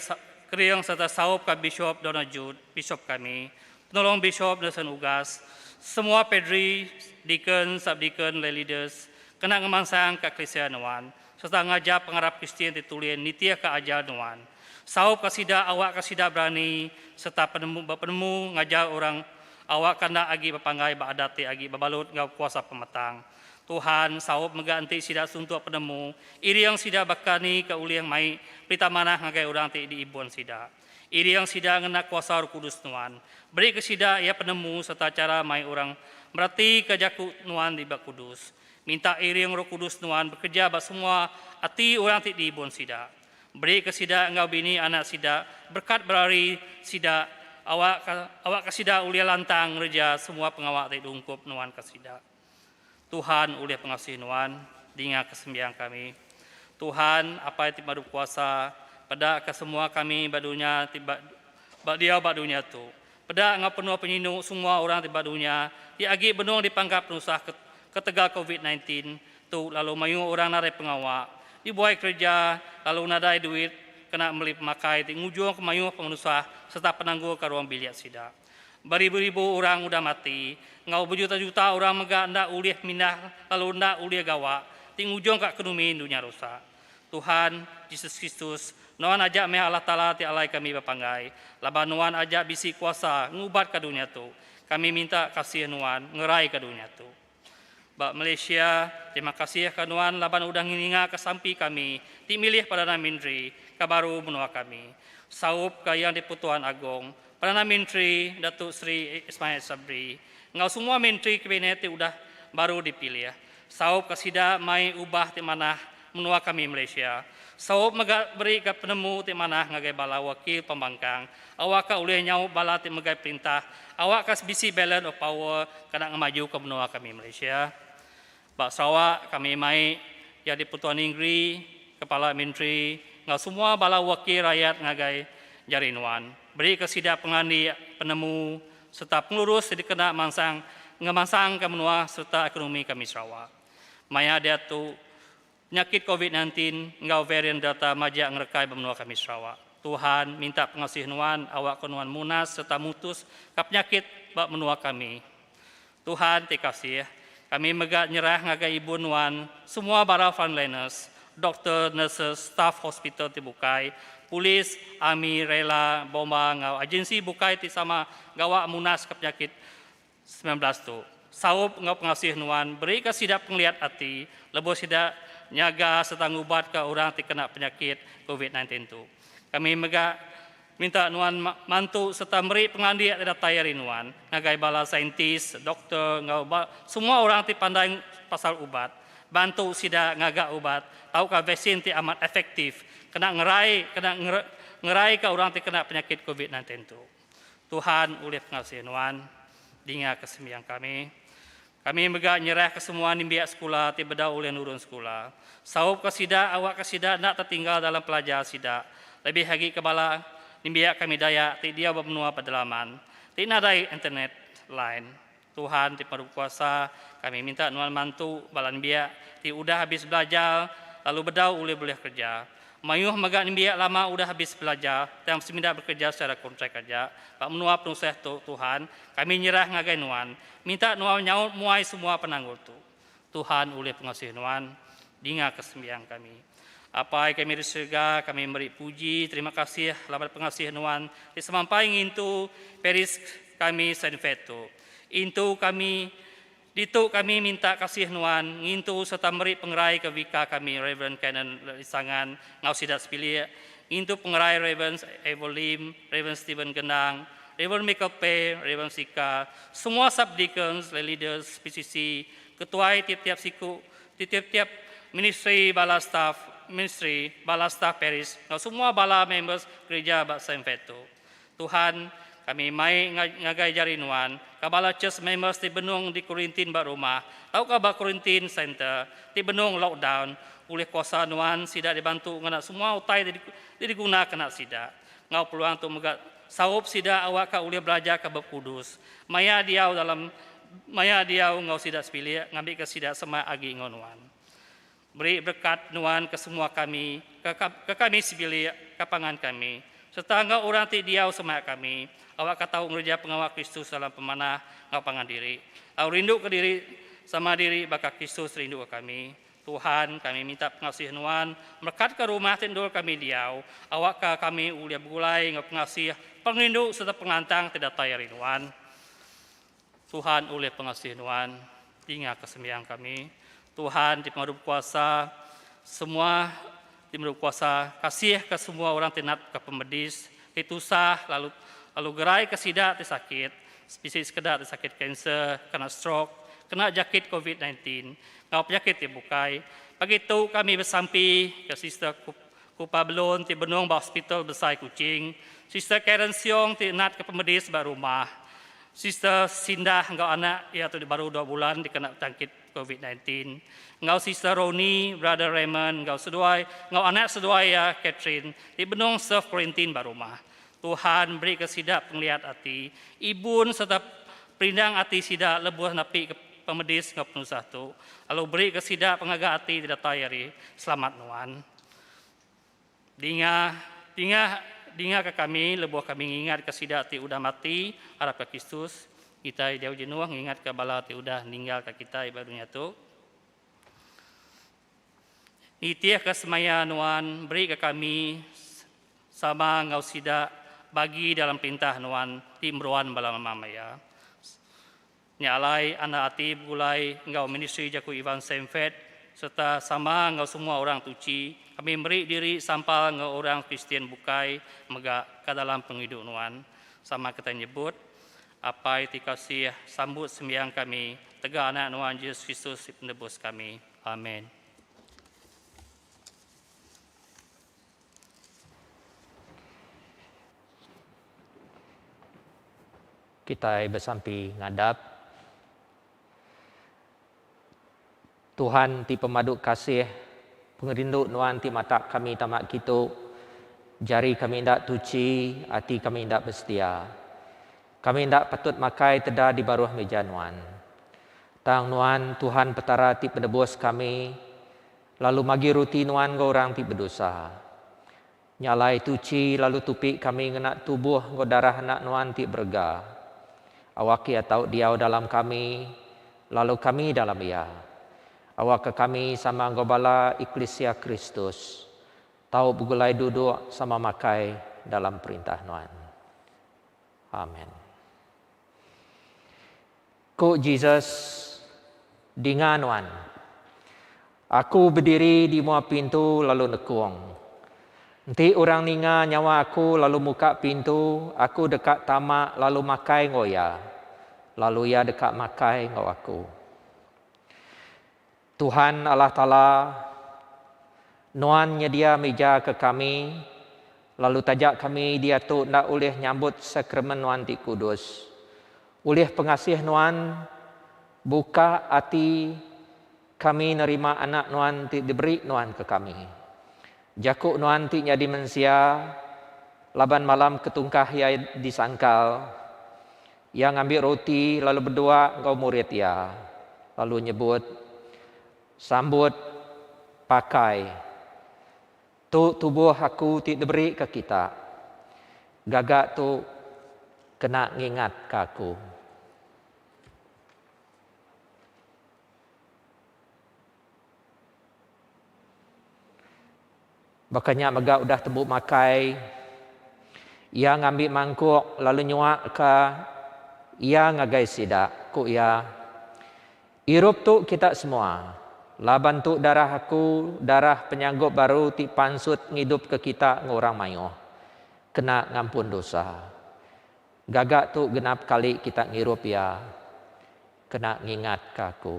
serta saup ke Bishop Donald Jude, Bishop kami, penolong Bishop Nelson Ugas, semua pedri, deacon, subdeacon, lay leaders, kena ngemangsang ke eklesia Nuan, serta ngajak pengharap Kristian ditulian nitia ke ajar Nuan. Saup kasida awak kasida berani serta penemu ngajak orang awak kena agi bapanggai baadati agi babalut ngau kuasa pemetang. Tuhan saup mengganti sida suntuk penemu iri yang sida bakani ke uli yang mai pita manah ngagai orang ti di ibuan sida iri yang sida ngena kuasa Roh Kudus Nuan beri ke sida ia penemu serta cara mai orang berarti ke jaku Nuan di bak kudus minta iri yang Roh Kudus Nuan bekerja bak semua ati orang ti di ibuan sida beri ke sida engkau bini anak sida berkat berari sida awak ke sida ulia lantang reja semua pengawak ti dungkup Nuan ke sida. Tuhan oleh pengasih Nuan, dinga kesembiang kami. Tuhan, apa yang tiba kuasa, pada ke semua kami badunya tiba dia badunya tu. Pada ngau penuh penyinu semua orang tiba dunia, diagi benung dipangkap penusah ketegal COVID-19 tu lalu mayu orang narai pengawak, dibuai kerja lalu nadai duit kena beli pemakai, di ngujung kemayu penusah serta penangguh ke ruang bilik sida. Beribu-ribu orang udah mati, ngau berjuta-juta orang megak ndak uliah minah lalu ndak uliah gawa, ting ujung kak kenumin dunia rusak. Tuhan Yesus Kristus, Nuan ajak meh Allah Ta'ala ti alai kami bapanggai, laban Nuan ajak bisi kuasa ngubat ke dunia tu. Kami minta kasih Nuan ngerai ke dunia tu. Bak Malaysia, terima kasih ke Nuan laban udang ngininga ke sampi kami, ti milih pada Menteri kabaru menua kami. Saup ke yang di-Pertuan Agong, Perdana Menteri Datuk Seri Ismail Sabri, ngau semua menteri kabinet udah baru dipilih. Saup kasida mai ubah ti manah menua kami Malaysia. Saup beri ke penemu ti manah ngagai bala wakil pembangkang. Awak ka ulih nyau bala ti megai perintah. Awak kas bisi balance of power kena ngamaju ke menua kami Malaysia. Bak Sarawak kami mai jadi Pertuan Negeri, Kepala Menteri, ngau semua bala wakil rakyat ngagai jari Nuan. Beri kesida pengandi penemu serta pengurus dikena ngemangsang ke menua serta ekonomi kami Sarawak. Maya dia tu penyakit COVID-19 ngau varian Delta majak ngerekai benua kami Sarawak. Tuhan minta pengasih Nuan awak ke Nuan munas serta mutus ke penyakit bak menua kami. Tuhan terima kasih Kami megak nyerah ngagai ibu nuan, semua para frontliners, doktor, nurses, staff hospital ti Bukai, polis, army, rela, bomba, ngau agensi Bukai ti sama gawa munas ke penyakit 19 tu. Saup ngau pengasih nuan, beri ke sidak penglihat hati, lebo sidak nyaga serta ngubat ke orang ti kena penyakit COVID-19 tu. Kami megak minta nuan mantu serta beri pengandi ada tayari nuan, ngagai bala saintis, doktor, semua orang ti pandai pasal ubat, bantu sida ngagak ubat, tahu ka vaksin ti amat efektif, kena ngerai ka orang ti kena penyakit COVID-19 tu. Tuhan oleh pengasih nuan, dinga kesembiang kami. Kami megak nyerah ke semua nimbiak sekolah ti bedau oleh nurun sekolah. Saup ke sida, awak ke sida nak tertinggal dalam pelajar sida. Lebih lagi kebala nimbiak kami daya, ti dia bermenua pedalaman, ti nadai internet lain. Tuhan ti Maha Kuasa, kami minta nuan mantu balan biak, ti udah habis belajar, lalu bedau boleh kerja. Mayuh megak nimbiak lama udah habis belajar, yang seminda bekerja secara kontrak kerja. Pak menua penusah Tuhan, kami nyerah ngagai nuan, minta nuan nyaut muai semua penanggung tu. Tuhan oleh pengasih nuan, dinga kesembiang kami. Apa yang kami surga, kami beri puji, terima kasih labat pengasih nuan, di semampai ngintu peris kami senfeto. Intu kami, ditu kami minta kasih nuan, ngintu serta beri pengerai ke vika kami, Reverend Canon Lisangan, ngau sidat sepilih, ngintu pengerai Reverend Evolim, Reverend Stephen Genang, Reverend Michael Pei, Reverend Sika, semua subdeacons, leaders, PCC, ketua tiap-tiap siku, tiap-tiap ministry bala staff, ministry, bala staff Paris, semua bala members gereja Baksa Infeto. Tuhan, kami mai ngagai jari nuan, kabala church members di benung di Korintin bak rumah, tahu kabal Korintin center, di benung lockdown, oleh kuasa nuan, sida dibantu ngana semua utai diguna kena sida. Ngau peluang tu megat saup sida awak ka oleh belajar ke bab kudus. Maya diau ngau sida sepilih, ngambil ke sida sama agi ngonuan. Beri berkat nuan ke semua kami, ke kami sibilia, ke pangan kami. Serta engkau orang ti diau semak kami. Awak kata ngerja pengawal Kristus dalam pemanah, engkau pangan diri. Awak rindu ke diri sama diri, baka Kristus rindu ke kami. Tuhan, kami minta pengasih nuan, berkat ke rumah tindul kami diau. Awak ke kami ulia begulai, engkau pengasih, pengrindu serta pengantang tidak tayari nuan. Tuhan oleh pengasih nuan, tinggal kesembiang kami. Tuhan di Maha Kuasa, semua di Maha Kuasa, kasih ke semua orang tinat ke pemedis, ditusah, lalu gerai ke sida ti sakit, spesies kedak ti sakit kanser, kena stroke, kena jakit COVID-19, ngau penyakit ti Bukai. Begitu kami bersampi ke Sister Kupa Belon ti benung ba hospital besar Kucing, Sister Karen Siong ti nat ke pemedis ba rumah, Sister Sindah ngau anak iaitu baru 2 bulan dikena jangkit COVID-19. Ngau Sister Roni, Brother Raymond, ngau anak seduai ya Catherine, di benung self quarantine baru rumah. Tuhan beri kesidap penglihat hati, ibun serta perindang hati sidak lebuh napi ke pemedis ngau penusah tu. Lalu beri kesidap pengaga hati tidak tayari. Selamat nuan. Dinga ke kami, lebuh kami ingat kesidap ti udah mati, harap ke Kristus. Kita jauh jenuh ingat ke bala ti udah ninggal ke kita ibadunya tu. Nitiah ke semaya nuan beri ke kami sama ngau sida bagi dalam perintah nuan timruan bala mamaya. Nyalai anak ati bulai ngau ministry Jaku Ivan Semfet serta sama ngau semua orang tuci. Kami beri diri sampal ngau orang Kristian Bukai megak ke dalam penghidup nuan. Sama kita nyebut apa itu kasih sambut sembiang kami, tegak anak nuan Yesus Kristus penebus kami. Amin. Kita bersampi ngadap. Tuhan ti pemaduk kasih, pengerindu nuan ti mata kami tamak kita, jari kami indak tuci, hati kami indak bersetia. Kami tidak patut makai tedah di baruh meja nuan. Tang nuan Tuhan petara ti penebus kami, lalu magi ruti nuan go orang ti berdosa. Nyalai tuci lalu tupi kami ngena tubuh go darah anak nuan ti berga. Awaki atau diau dalam kami, lalu kami dalam ia. Awak ke kami sama gobala Eklesia Kristus, tahu begulai duduk sama makai dalam perintah Tuhan. Amin. Ku Jesus dengan Tuhan. Aku berdiri di muka pintu lalu nekuang. Nanti orang ninga nyawa aku lalu muka pintu, aku dekat tamak lalu makai ngoya. Lalu ia dekat makai ngau aku. Tuhan Allah Ta'ala, Nuan nyedia meja ke kami, lalu tajak kami dia tu nak oleh nyambut sakramen Nuan ti kudus. Oleh pengasih Nuan, buka hati kami nerima anak Nuan ti diberi Nuan ke kami. Jakuk Nuan ti nya dimensia, laban malam ketungkah ya disangkal, yang ambil roti lalu berdoa engkau murid ya, lalu nyebut, sambut pakai, tu tubuh aku ti diberi ke kita, gagak tu kena ngingat ke aku. Makanya megak udah tebuk makai, ia ngambil mangkuk lalu nyuak ke, ia ngagai sidak, ku ia, irup tu kita semua, laban tu darah aku, darah penyanggup baru ti pansut ngidup ke kita ngorang mayo, kena ngampun dosa. Gagak tu genap kali kita ngirup ya, kena ngingat ke aku.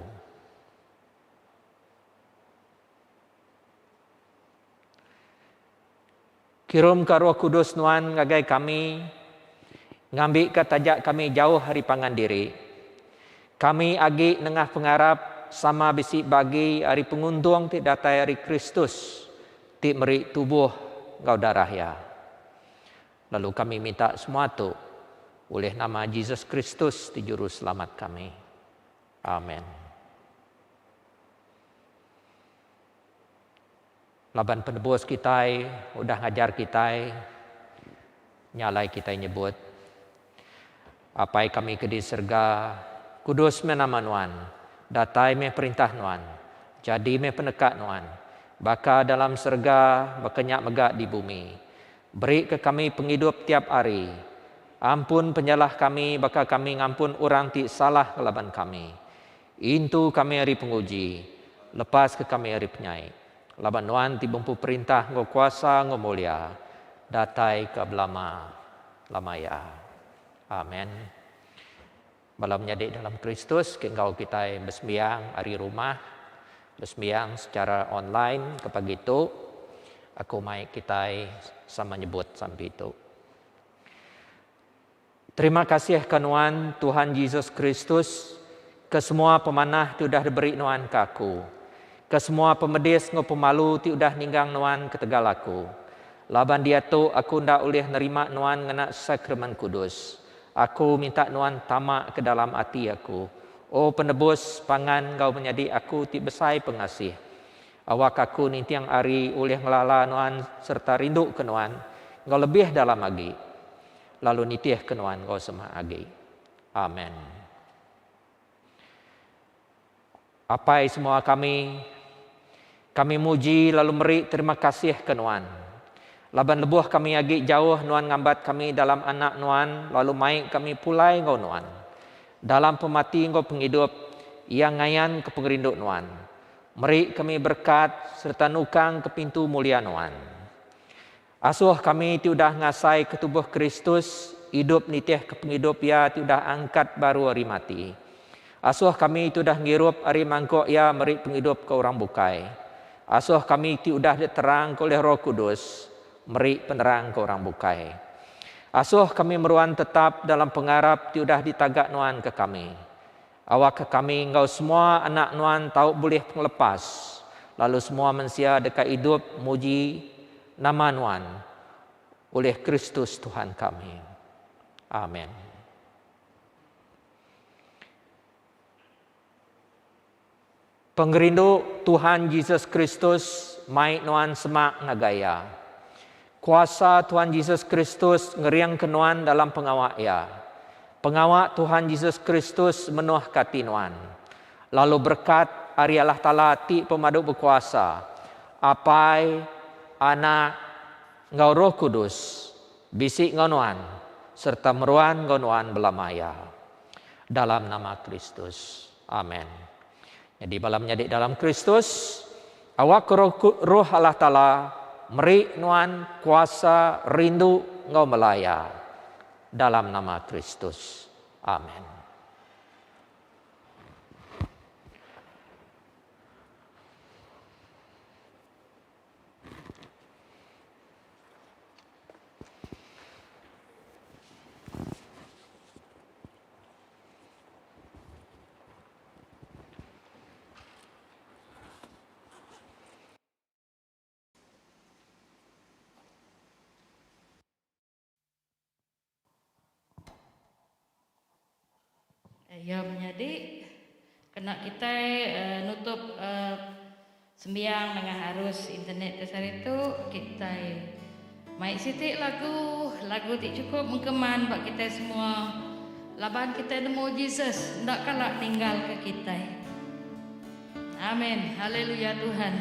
Kirim ke Roh Kudus Nuan ngagai kami, ngambil ke tajak kami jauh hari pangan diri. Kami agi nengah pengarap sama bisi bagi hari penguntung ti datai hari Kristus, ti meri tubuh ngau darah ya. Lalu kami minta semua tu oleh nama Yesus Kristus ti juru selamat kami. Amin. Laban penebus kita, udah ngajar kita, nyalai kita nyebut. Apai kami ke di serga, kudus me nama Nuan, datai me perintah Nuan, jadi me penekat Nuan, baka dalam serga, bakenyak megak di bumi. Beri ke kami penghidup tiap hari, ampun penyalah kami, baka kami ngampun orang ti salah kelaban kami. Intu kami hari penguji, lepas ke kami hari penyai. Laban Nuan ti bumpu perintah ngo kuasa ngo mulia, datai ke belama lamaya. Amin. Malam menjadi dalam Kristus, kengkau kita bersembahyang hari rumah, bersembahyang secara online kepagi itu, aku mai kita sama nyebut sampai itu. Terima kasih ke Nuan Tuhan Yesus Kristus, ke semua pemanah tu dah diberi Nuan ke aku. Ke semua pemedis ngo pemalu ti udah ninggang Nuan ke tegal aku. Laban dia tu aku ndak boleh nerima Nuan ngena sakramen kudus. Aku minta Nuan tamak ke dalam hati aku. Oh penebus pangan kau menjadi aku ti besai pengasih. Awak aku ni tiang hari oleh ngelala Nuan serta rindu ke Nuan. Kau lebih dalam lagi. Lalu nitih ke Nuan kau semua lagi. Amin. Apai semua kami muji lalu meri terima kasih ke Nuan. Laban lebuh kami agi jauh Nuan ngambat kami dalam anak Nuan, lalu mai kami pulai ngau Nuan. Dalam pemati ngau penghidup, ia ngayan ke pengerinduk Nuan. Meri kami berkat serta nukang ke pintu mulia Nuan. Asuh kami ti udah ngasai ke tubuh Kristus, hidup nitih ke penghidup ya ti udah angkat baru hari mati. Asuh kami ti udah ngirup hari mangkok ya meri penghidup ke orang bukai. Asuh kami ti udah diterang oleh Roh Kudus, meri penerang ke orang bukai. Asuh kami meruan tetap dalam pengarap ti udah ditagak Nuan ke kami. Awak ke kami engkau semua anak Nuan tahu boleh penglepas. Lalu semua manusia dekat hidup muji nama Nuan oleh Kristus Tuhan kami. Amin. Pengerindu Tuhan Yesus Kristus mai Nuan semak ngagaya. Kuasa Tuhan Yesus Kristus ngeriang ke Nuan dalam pengawak ya. Pengawak Tuhan Yesus Kristus menuh kati Nuan. Lalu berkat Ari Allah Ta'ala ti pemaduk berkuasa, Apai, Anak, Ngau Roh Kudus, bisik ngonuan, serta meruan ngonuan belamaya. Dalam nama Kristus. Amin. Jadi balamnya di dalam Kristus, awak roh Allah Ta'ala, meri nuan kuasa rindu ngau melaya. Dalam nama Kristus. Amin. Ya menjadi kena kita nutup sembiang dengan arus internet dasar itu kita main sitik lagu tik cukup mengkeman bak kita semua laban kita nemu Jesus ndak kalah tinggal ke kita. Amin. Haleluya Tuhan.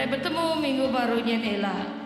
Sampai bertemu minggu barunya Ella.